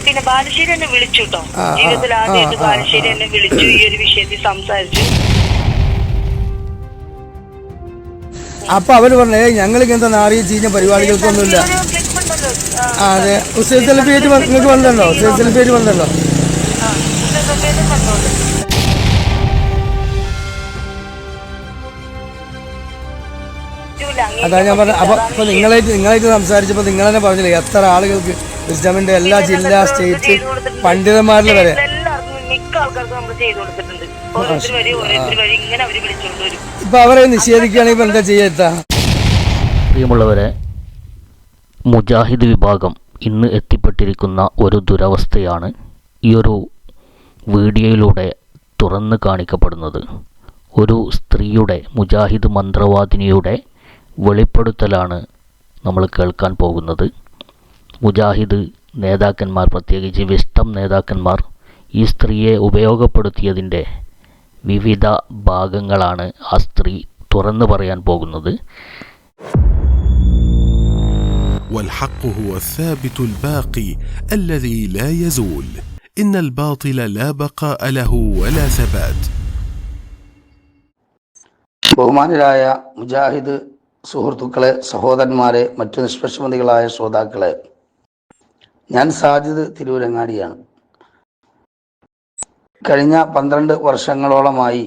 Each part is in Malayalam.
പിന്നെ ബാലുശ്ശേരി എന്നെ വിളിച്ചു കേട്ടോ. ജീവിതത്തിൽ ആദ്യമായിട്ട് ബാലുശ്ശേരി എന്നെ വിളിച്ചു, ഈ ഒരു വിഷയത്തിൽ സംസാരിച്ചു. അപ്പൊ അവര് പറഞ്ഞേ ഞങ്ങൾ ഇങ്ങനത്തെ നാറിയ ചീഞ്ഞ പരിപാടികൾക്കൊന്നുമില്ല. അതെ, സെലിബ്രിറ്റി നിങ്ങൾക്ക് വന്നല്ലോ, സെലിബ്രിറ്റി വന്നല്ലോ. അതാ ഞാൻ പറഞ്ഞത്. അപ്പൊ നിങ്ങളായിട്ട് സംസാരിച്ചപ്പോ നിങ്ങൾ തന്നെ പറഞ്ഞില്ലേ എത്ര ആളുകൾക്ക് വിസ്ഡമിന്റെ എല്ലാ ജില്ലാ സ്റ്റേറ്റ് പണ്ഡിതന്മാരിൽ വരെ ഇപ്പൊ അവരെ നിഷേധിക്കുകയാണെങ്കിൽ എന്താ ചെയ്യാ? പ്രിയമുള്ളവരെ, മുജാഹിദ് വിഭാഗം ഇന്ന് എത്തിപ്പെട്ടിരിക്കുന്ന ഒരു ദുരവസ്ഥയാണ് ഈ ഒരു വീഡിയോയിലൂടെ തുറന്നു കാണിക്കപ്പെടുന്നത്. ഒരു സ്ത്രീയുടെ, മുജാഹിദ് മന്ത്രവാദിനിയുടെ വെളിപ്പെടുത്തലാണ് നമ്മൾ കേൾക്കാൻ പോകുന്നത്. മുജാഹിദ് നേതാക്കന്മാർ, പ്രത്യേകിച്ച് വിസ്ഡം നേതാക്കന്മാർ ഈ സ്ത്രീയെ ഉപയോഗപ്പെടുത്തിയതിൻ്റെ വിവിധ ഭാഗങ്ങളാണ് ആ സ്ത്രീ തുറന്നു പറയാൻ പോകുന്നത്. والحق هو الثابت الباقي الذي لا يزول إن الباطل لا بقاء له ولا ثبات. ബഹുമാനരായ മുജാഹിദ് സുഹൃത്തുക്കളെ, സഹോദരന്മാരെ, മറ്റു നിഷ്പക്ഷമതികളായ ശ്രോതാക്കളെ, ഞാൻ സാജിദ് തിരൂരങ്ങാടിയാണ്. കഴിഞ്ഞ 12 വർഷങ്ങളോളമായി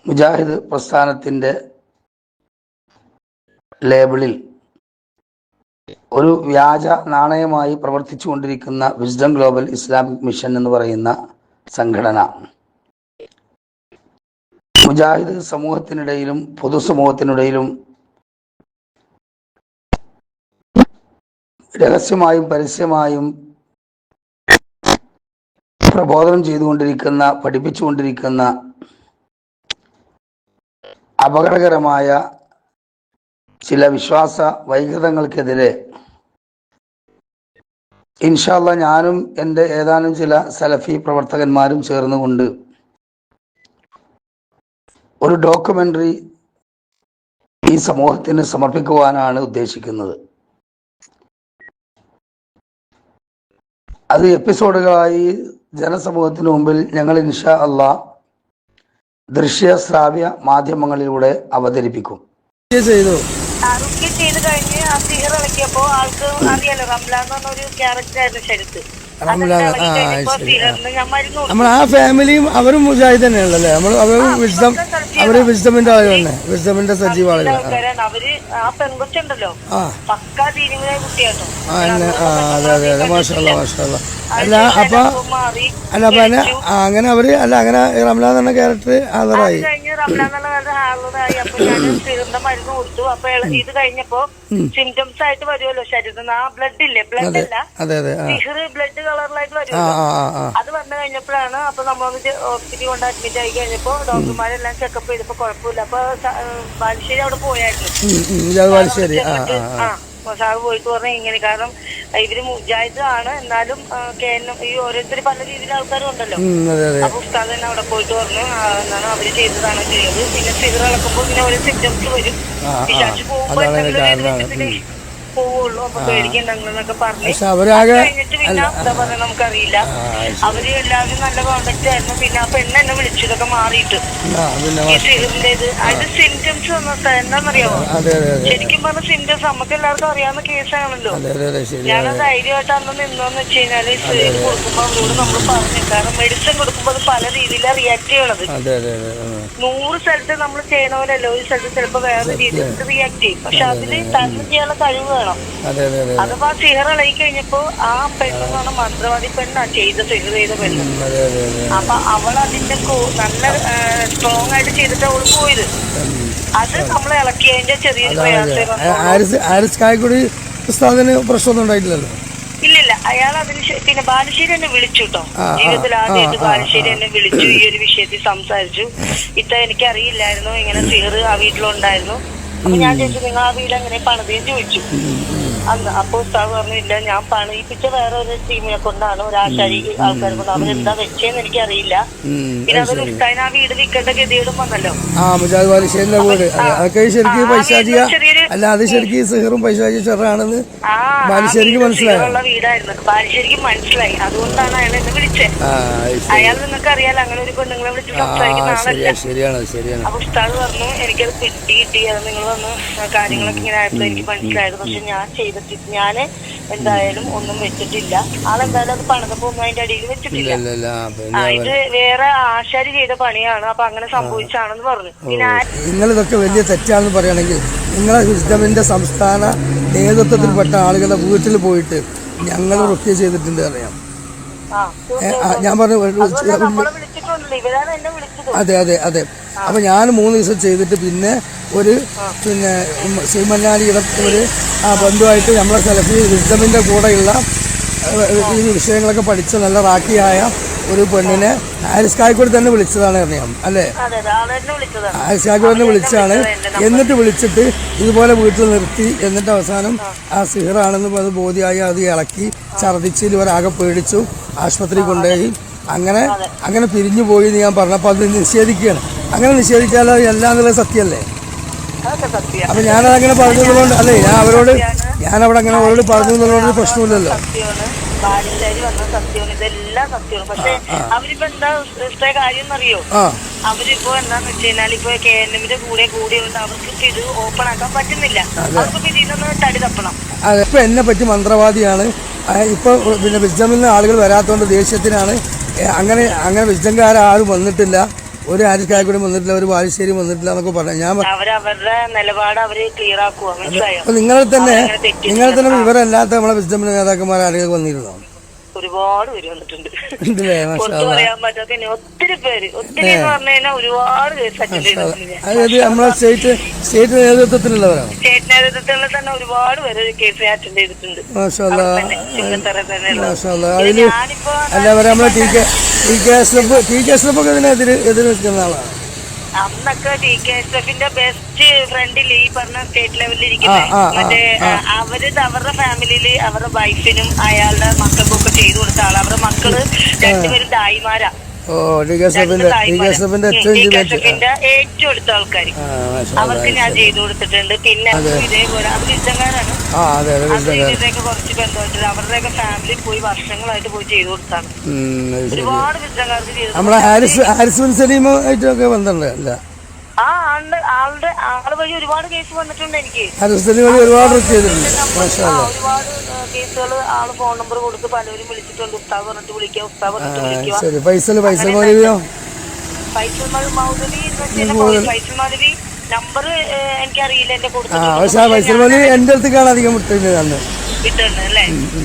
മുജാഹിദ് പ്രസ്ഥാനത്തിൻ്റെ ലേബിളിൽ ഒരു വ്യാജ നാണയമായി പ്രവർത്തിച്ചു കൊണ്ടിരിക്കുന്ന വിസ്ഡം ഗ്ലോബൽ ഇസ്ലാമിക് മിഷൻ എന്ന് പറയുന്ന സംഘടന മുജാഹിദ് സമൂഹത്തിനിടയിലും പൊതുസമൂഹത്തിനിടയിലും രഹസ്യമായും പരസ്യമായും പ്രബോധനം ചെയ്തുകൊണ്ടിരിക്കുന്ന, പഠിപ്പിച്ചുകൊണ്ടിരിക്കുന്ന അപകടകരമായ ചില വിശ്വാസ വൈകൃതങ്ങൾക്കെതിരെ ഇൻഷാ അല്ലാഹ് ഞാനും എൻ്റെ ഏതാനും ചില സലഫി പ്രവർത്തകന്മാരും ചേർന്നുകൊണ്ട് ഒരു ഡോക്യുമെൻ്ററി ഈ സമൂഹത്തിന് സമർപ്പിക്കുവാനാണ് ഉദ്ദേശിക്കുന്നത്. അത് എപ്പിസോഡുകളായി ജനസമൂഹത്തിന് മുമ്പിൽ ഞങ്ങൾ ഇൻഷാ അല്ലാഹ് ദൃശ്യ ശ്രാവ്യ മാധ്യമങ്ങളിലൂടെ അവതരിപ്പിക്കും. ചെയ്ത് കഴിഞ്ഞ് ആ സിഹർ ഇളക്കിയപ്പോ ആൾക്ക് അറിയാലോ, റംലാൻ എന്ന് പറഞ്ഞൊരു ക്യാരക്ടറായിരുന്നു ശരത്ത്. നമ്മൾ ആ ഫാമിലിയും അവരും മുജാഹിദ് തന്നെയാണല്ലേ. അവര് വിസ്ഡമിന്റെ ആളുകളാണ്, വിസ്ഡമിന്റെ സജീവ ആളുകളാണ്. അവര് ആ പെൺകൊച്ചുണ്ടല്ലോ, പക്കാ തീരുമാന കുട്ടിയാട്ടോ. അതെ അതെ അതെ, മാഷാഅല്ലാഹ് മാഷാഅല്ലാഹ്. അല്ല അപ്പൊ അങ്ങനെ അവര് അല്ല അങ്ങനെ റംലാൻ എന്ന ക്യാരക്ടർ ഹാജറായി. അപ്പൊ ഞാൻ സിഹറിന്റെ മരുന്ന് കൊടുത്തു. അപ്പൊ ഇത് കഴിഞ്ഞപ്പോ സിംറ്റംസ് ആയിട്ട് വരുമല്ലോ ശരീരത്തിൽ, ആ ബ്ലഡ് ഇല്ലേ, ബ്ലഡ് അല്ല സിഹർ ബ്ലഡ് കളറിലായിട്ട് വരുമല്ലോ. അത് വന്നു കഴിഞ്ഞപ്പോഴാണ് അപ്പൊ നമ്മളൊന്ന് ഹോസ്പിറ്റലിൽ കൊണ്ട് അഡ്മിറ്റ് ആയി കഴിഞ്ഞപ്പോ ഡോക്ടർമാരെല്ലാം ചെക്കപ്പ് ചെയ്തപ്പോ കുഴപ്പമില്ല. അപ്പൊ ബാലുശ്ശേരി അവിടെ പോയായിരുന്നു. സാറ് പോയിട്ട് പറഞ്ഞാൽ ഇങ്ങനെ, കാരണം ഇവര് മുജാഹിദ് ആണ്, എന്നാലും ഈ ഓരോരുത്തർ പല രീതിയിലെ ആൾക്കാരും ഉണ്ടല്ലോ. അപ്പൊ ഉസ്താദ് തന്നെ അവിടെ പോയിട്ട് പറഞ്ഞു എന്നാണ് അവര് ചെയ്തതാണ് ചെയ്തത്. പിന്നെ സിഗർ ഇളക്കുമ്പോൾ പിന്നെ ഓരോ സിംറ്റംസ് വരും, വിശ്വാസിച്ച് പോകുമ്പോ പോവുള്ളൂ. അപ്പൊ പേടിക്കണ്ടെന്നൊക്കെ പറഞ്ഞു. കഴിഞ്ഞിട്ട് പിന്നെ എന്താ പറയാ നമുക്കറിയില്ല. അവര് എല്ലാവരും നല്ല കോണ്ടാക്ട് ആയിരുന്നു. പിന്നെ ആ പെണ്ണ് എന്നെ വിളിച്ചു ഇതൊക്കെ മാറിയിട്ട് ഈ സിഹറിന്റെ ഇത്. അതിന്റെ സിംറ്റംസ് എന്താണെന്നറിയാമോ? ശരിക്കും പറഞ്ഞ സിംറ്റംസ് നമുക്ക് എല്ലാവർക്കും അറിയാവുന്ന കേസാണല്ലോ. ഞാൻ ധൈര്യമായിട്ട് അന്ന് നിന്നോന്ന് വെച്ച് കഴിഞ്ഞാല് സിഹർ കൊടുക്കുമ്പോ അവരോട് നമ്മൾ പറഞ്ഞു, കാരണം മെഡിസിൻ കൊടുക്കുമ്പോ അത് പല രീതിയിലാണ് റിയാക്ട് ചെയ്യണത്. 100 സ്ഥലത്ത് നമ്മൾ ചെയ്യണ പോലെയല്ലോ, ഒരു സ്ഥലത്ത് ചിലപ്പോ വേറെ രീതിയിൽ റിയാക്ട് ചെയ്യും. പക്ഷെ അതിന് തരണം ചെയ്യാനുള്ള കഴിവ് വേണം. അഥവാ സിഹർ ഇളകി കഴിഞ്ഞപ്പോ ആ പെണ്ണെന്ന് പറഞ്ഞ മന്ത്രവാദി പെണ്ണാ സിഹർ ചെയ്ത പെണ്ണ്. അപ്പൊ അവൾ അതിന്റെ നല്ല സ്ട്രോങ് ആയിട്ട് ചെയ്തിട്ട് അവള് പോയത്. അത് നമ്മൾ ഇളക്കിയതിന്റെ ചെറിയൊരു പ്രശ്നമൊന്നും ഇല്ലില്ല. അയാൾ അതിന് പിന്നെ ബാലുശ്ശേരി എന്നെ വിളിച്ചു കേട്ടോ. ജീവിതത്തിൽ ആദ്യമായിട്ട് ബാലുശ്ശേരി എന്നെ വിളിച്ചു, ഈ ഒരു വിഷയത്തിൽ സംസാരിച്ചു. എനിക്കറിയില്ലായിരുന്നു ഇങ്ങനെ സിഹർ ആ വീട്ടിലുണ്ടായിരുന്നു. അപ്പൊ ഞാൻ ചോദിച്ചു നിങ്ങൾ ആ വീട് എങ്ങനെ പണിതേന്ന് ചോദിച്ചു. അന്ന് അപ്പൊ ഉസ്താദ് പറഞ്ഞില്ല, ഞാൻ പണിയിപ്പിച്ച വേറെ ഒരു ടീമിനെ കൊണ്ടാണ്, ഒരു ആശാരി ആൾക്കാരെ കൊണ്ട്. അവരെന്താ വെച്ചേന്ന് എനിക്കറിയില്ല. പിന്നെ അതൊരു ഉസ്താദിന് ആ വീട് വിൽക്കേണ്ട ഗതിയോടും വന്നല്ലോ. മുജാഹിദ് ബാലുശ്ശേരിന്റെ വീട് അതൊക്കെ ശരിക്കും പൈശാചിക അല്ല, അത് ശരിക്കും സിഹറും പൈശാചിക ചെറാണെന്ന് ബാലുശ്ശേരിക്ക് മനസ്സിലായി. വീടായിരുന്നു ബാലുശ്ശേരിക്ക് മനസ്സിലായി. അതുകൊണ്ടാണ് അയാൾ എന്നെ വിളിച്ചത്. അയാൾ നിങ്ങൾക്ക് അറിയാലോ അങ്ങനെ ഒരു പെണ്ണുങ്ങളെ വിളിച്ച് സംസാരിക്കുന്ന ആളല്ല. ശരിയാണ്. അപ്പൊ ഉസ്താദ് പറഞ്ഞു എനിക്കത് കിട്ടി അത് നിങ്ങൾ വന്ന് കാര്യങ്ങളൊക്കെ ഇങ്ങനെ ആയപ്പോൾ എനിക്ക് മനസ്സിലായത്. പക്ഷെ ഞാൻ ചെയ്തിട്ട് ഞാൻ എന്തായാലും ഒന്നും വെച്ചിട്ടില്ല. ആളെന്തായാലും അത് പണിതപ്പോ ഒന്നും അതിന്റെ അടിയിൽ വെച്ചിട്ടില്ല. ഇത് വേറെ ആശാരി ചെയ്ത പണിയാണ്, അപ്പൊ അങ്ങനെ സംഭവിച്ചാണെന്ന് പറഞ്ഞു. പിന്നെ നിങ്ങളിതൊക്കെ വലിയ തെറ്റാണെന്ന് പറയുകയാണെങ്കിൽ നിങ്ങളെ ഹിസ്ദമിന്റെ സംസ്ഥാന നേതൃത്വത്തിൽപ്പെട്ട ആളുകളുടെ വീട്ടിൽ പോയിട്ട് ഞങ്ങൾ റുഖ്യ ചെയ്തിട്ടുണ്ട് അറിയാം. ഞാൻ പറഞ്ഞു അതെ. അപ്പൊ ഞാൻ 3 ദിവസം ചെയ്തിട്ട് പിന്നെ സീമന്നാലിയുടെ ഒരു ബന്ധുവായിട്ട് നമ്മളെ സെലഫി ഹിസ്ദമിന്റെ കൂടെയുള്ള ഈ വിഷയങ്ങളൊക്കെ പഠിച്ച നല്ല റാക്കിയായ ഒരു പെണ്ണിനെ ഹാരിസ് കായ്ക്കോട് തന്നെ വിളിച്ചതാണ് അറിയാം അല്ലേ? ഹാരിസ് കായ്ക്കോട് തന്നെ വിളിച്ചാണ്. എന്നിട്ട് വിളിച്ചിട്ട് ഇതുപോലെ വീട്ടിൽ നിർത്തി. എന്നിട്ട് അവസാനം ആ സിഹറാണെന്ന് അത് ബോധ്യമായി. അത് ഇളക്കി ഛർദ്ദിച്ച് ഇവരാകെ പേടിച്ചു, ആശുപത്രി കൊണ്ടുപോയി. അങ്ങനെ പിരിഞ്ഞു പോയി എന്ന് ഞാൻ പറഞ്ഞപ്പോൾ അത് നിഷേധിക്കുകയാണ്. അങ്ങനെ നിഷേധിച്ചാൽ എല്ലാം എന്നുള്ള സത്യമല്ലേ? അപ്പൊ ഞാനതങ്ങനെ പറഞ്ഞതുകൊണ്ട് അല്ലേ, ഞാനവിടെ അങ്ങനെ അവരോട് പറഞ്ഞു എന്നുള്ളൊരു പ്രശ്നമില്ലല്ലോ. ബാലുശ്ശേരി വന്ന സത്യമാണ്, ഇതെല്ലാം സത്യമാണ്. പക്ഷെ അവരിപ്പോ എന്താ കാര്യം എന്നറിയോ? അവരിപ്പോ എന്താന്ന് വെച്ച് കഴിഞ്ഞാൽ ഇപ്പൊ KNMന്റെ കൂടിയുണ്ട്, അവർക്ക് ഇത് ഓപ്പൺ ആക്കാൻ പറ്റുന്നില്ല. അവർക്ക് ഇതിനൊന്ന് തടി തപ്പണം. ഇപ്പൊ എന്നെ പറ്റി മന്ത്രവാദിയാണ്. ഇപ്പൊ പിന്നെ വിസ്ഡമിൽ നിന്ന് ആളുകൾ വരാത്തോണ്ട് ദേഷ്യത്തിനാണ്. അങ്ങനെ വിസ്ഡംകാരും വന്നിട്ടില്ല, ഒരു ഹാരിസ് കായ്ക്കോട് വന്നിട്ടില്ല, ഒരു ബാലുശ്ശേരി വന്നിട്ടില്ല എന്നൊക്കെ പറഞ്ഞു. ഞാൻ അവരുടെ നിലപാട് അവര് ക്ലിയർ ആക്കുക. മനസ്സിലായോ? നിങ്ങളെ തന്നെ ഇവരല്ലാത്ത നമ്മളെ വിസ്ഡമിന്റെ നേതാക്കന്മാർ ആളുകൾ വന്നിരുന്നോ? ഒരുപാട് പേര് വന്നിട്ടുണ്ട്. പുറത്തു പറയാൻ പറ്റാത്ത ഒത്തിരി പേര്, ഒത്തിരി എന്ന് പറഞ്ഞു കഴിഞ്ഞാൽ ഒരുപാട് കേസ് അറ്റൻഡ് ചെയ്തിട്ടുണ്ട്. അതായത് നമ്മളെ സ്റ്റേറ്റ് നേതൃത്വത്തിലുള്ളവരാണ്. സ്റ്റേറ്റ് നേതൃത്വത്തിൽ തന്നെ ഒരുപാട് പേര് കേസ് അറ്റൻഡ് ചെയ്തിട്ടുണ്ട്. നമ്മളെ TK എതിര് നിൽക്കുന്ന ആളാണ്. അന്നൊക്കെ TK ബെസ്റ്റ് ഫ്രണ്ടില് ഈ പറഞ്ഞ സ്റ്റേറ്റ് ലെവലിൽ ഇരിക്കുന്നത് മറ്റേ അവരുടെ ഫാമിലിയില് അവരുടെ വൈഫിനും അയാളുടെ മക്കൾക്കൊക്കെ ചെയ്തു കൊടുത്ത ആള്. അവരുടെ മക്കള് രണ്ടുപേരും ദായിമാരാ. ഏറ്റവും അടുത്ത ആൾക്കാര് അവർക്ക് ഞാൻ ചെയ്തു കൊടുത്തിട്ടുണ്ട്. പിന്നെ ഇതേപോലെ അവർ ഇഷ്ടക്കാരാണ്. ഇതൊക്കെ കുറച്ച് ബന്ധമായിട്ട് അവരുടെയൊക്കെ ഫാമിലി പോയി വർഷങ്ങളായിട്ട് പോയി ചെയ്തു കൊടുത്താണ്. ഒരുപാട് വിദ്യക്കാർക്ക് ചെയ്തു. ആള് വഴി ഒരുപാട് കേസ് വന്നിട്ടുണ്ട് എനിക്ക്. ഒരുപാട് കേസുകൾ ആള് ഫോൺ നമ്പർ കൊടുത്ത് പലരും വിളിച്ചിട്ടുണ്ട്. ഉസ്താദ് പറഞ്ഞിട്ട് വിളിക്കുക, ഉസ്താദ് പറഞ്ഞിട്ട് വിളിക്കുക. ഫൈസൽ മൗലവി നമ്പർ എനിക്കറിയില്ല, എന്റെ എന്റെ അടുത്തേക്കാണ് അധികം വിട്ടിട്ടുണ്ട് അല്ലേ?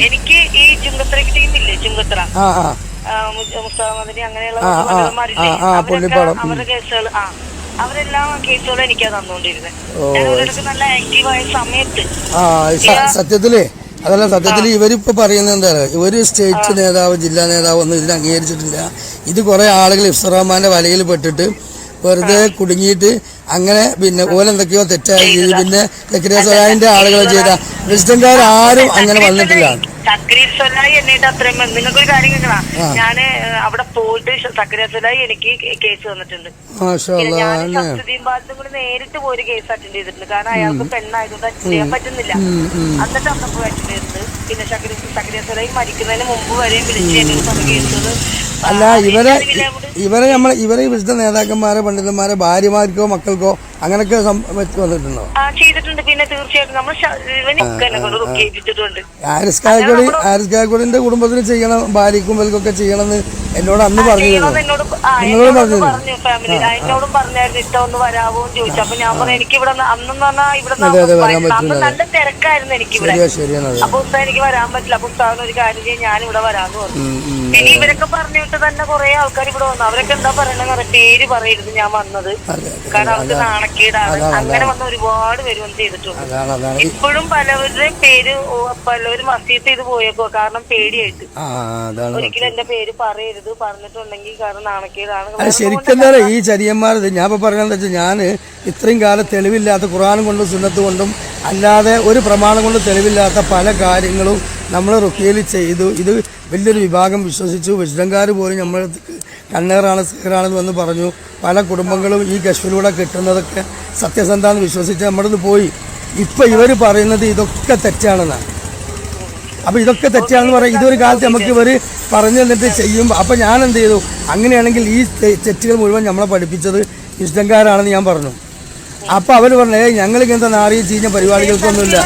എനിക്ക് ഈ ചുങ്കത്ര ടീമില്ലേ, ചുങ്കത്ര മുസ്താദ് അങ്ങനെയുള്ള അവരുടെ കേസുകൾ അവരെല്ലാം കേസുകളും എനിക്കാ തന്നുകൊണ്ടിരുന്നത്. നല്ല ആക്റ്റീവായ സമയത്ത് സത്യത്തില് ഇവരിപ്പോ പറയുന്നത് എന്താ, ഒരു സ്റ്റേറ്റ് നേതാവ് ജില്ലാ നേതാവ് ഒന്നും ഇതിന് അംഗീകരിച്ചിട്ടില്ല. ഇത് കുറെ ആളുകൾ ഇഫ്സർ റഹ്മാന്റെ വലയിൽ പെട്ടിട്ട് വെറുതെ കുടുങ്ങിയിട്ട് അങ്ങനെ പിന്നെ ഓലെന്തൊക്കെയോ തെറ്റായ രീതി പിന്നെ സക്കരിയ ആളുകൾ ചെയ്ത വിസ്ഡംകാർ ആരും അങ്ങനെ വന്നിട്ടില്ല. നിങ്ങൾക്കൊരു കാര്യം കേൾക്കണം, ഞാന് അവിടെ പോയിട്ട് സക്കരിയ എനിക്ക് കേസ് തന്നിട്ടുണ്ട്. ഞാൻ ശക്തിയും ബാലത്തും കൂടി നേരിട്ട് പോയി കേസ് അറ്റൻഡ് ചെയ്തിട്ടുണ്ട്. കാരണം അയാൾക്ക് പെണ്ണായതുകൊണ്ട് അറ്റൻഡ് ചെയ്യാൻ പറ്റുന്നില്ല. എന്നിട്ട് അന്നപ്പോ അറ്റൻഡ് ചെയ്തിട്ട് പിന്നെ സക്കരിയ മരിക്കുന്നതിന് മുമ്പ് വരെയും വിളിച്ച് എന്നെ കേസുകൾ. അല്ല ഇവരെ വിശുദ്ധ നേതാക്കന്മാരെ പണ്ഡിതന്മാരെ ഭാര്യമാർക്കോ മക്കൾക്കോ അങ്ങനെയൊക്കെ വന്നിട്ടുണ്ടോ? ചെയ്തിട്ടുണ്ട്. പിന്നെ തീർച്ചയായിട്ടും നമ്മൾ ഹാരിസ് കായ്ക്കോടിന്റെ കുടുംബത്തിന് ചെയ്യണം, ഭാര്യക്കും വൽക്കൊക്കെ ചെയ്യണമെന്ന് എന്നോട് അന്ന് പറഞ്ഞിരുന്നു. എന്നോടും പറഞ്ഞായിരുന്നു ഇഷ്ടം ഒന്ന് വരാവോ എന്ന് ചോദിച്ചു. അപ്പൊ ഞാൻ പറഞ്ഞു എനിക്ക് ഇവിടെ അന്നെന്ന് പറഞ്ഞാൽ ഇവിടെ നല്ല തിരക്കായിരുന്നു എനിക്കിവിടെ. അപ്പൊ ഉസ്താദ് എനിക്ക് വരാൻ പറ്റില്ല. അപ്പൊ ഉസ്താദിന് ഒരു കാര്യം ചെയ്യാൻ ഞാൻ ഇവിടെ വരാന്ന് പറഞ്ഞു. പിന്നെ ഇവരൊക്കെ പറഞ്ഞിട്ട് തന്നെ കുറെ ആൾക്കാർ ഇവിടെ വന്നു. അവരൊക്കെ എന്താ പറയണെന്ന് പേര് പറയരുത് ഞാൻ വന്നത്, കാരണം അവർക്ക് നാണക്കേടാണ്. അങ്ങനെ വന്ന ഒരുപാട് പേര് വന്ന് ചെയ്തിട്ടുണ്ട്. ഇപ്പോഴും പലവരുടെയും പേര് പലവരും വസീത്ത് ചെയ്ത് പോയേക്കോ, കാരണം പേടിയായിട്ട്. ഒരിക്കലും എന്റെ പേര് പറയരുത് ഇത് പറഞ്ഞിട്ടുണ്ടെങ്കിൽ കാരണം നാണക്കേടാണ്. അത് ശരിക്കും എന്താ ഈ ചരിയന്മാർ ഞാൻ ഇപ്പോൾ പറഞ്ഞതെന്ന് വെച്ചാൽ ഞാൻ ഇത്രയും കാലം തെളിവില്ലാത്ത ഖുർആൻ കൊണ്ടും സുന്നത്ത് കൊണ്ടും അല്ലാതെ ഒരു പ്രമാണം കൊണ്ട് തെളിവില്ലാത്ത പല കാര്യങ്ങളും നമ്മൾ റുക്കിയയിൽ ചെയ്തു. ഇത് വലിയൊരു വിഭാഗം വിശ്വസിച്ചു. വിശുദ്ധന്മാർ പോലും നമ്മൾ കണ്ണേറാണ് സിഹറാണെന്ന് വന്ന് പറഞ്ഞു. പല കുടുംബങ്ങളും ഈ കശ്മിലൂടെ കിട്ടുന്നതൊക്കെ സത്യസന്ധാന്ന് വിശ്വസിച്ച് നമ്മുടെ പോയി. ഇപ്പം ഇവർ പറയുന്നത് ഇതൊക്കെ തെറ്റാണെന്നാണ്. അപ്പോൾ ഇതൊക്കെ തെറ്റാണെന്ന് പറയും. ഇതൊരു കാലത്ത് നമുക്ക് ഇവർ പറഞ്ഞു തന്നിട്ട് ചെയ്യുമ്പോൾ അപ്പോൾ ഞാൻ എന്ത് ചെയ്തു, അങ്ങനെയാണെങ്കിൽ ഈ തെറ്റുകൾ മുഴുവൻ നമ്മളെ പഠിപ്പിച്ചത് വിശുദ്ധന്മാരാണെന്ന് ഞാൻ പറഞ്ഞു. അപ്പോൾ അവർ പറഞ്ഞു ഞങ്ങൾ ഇങ്ങനത്തെ നാറിയ ചീഞ്ഞ പരിപാടികൾക്കൊന്നുമില്ല.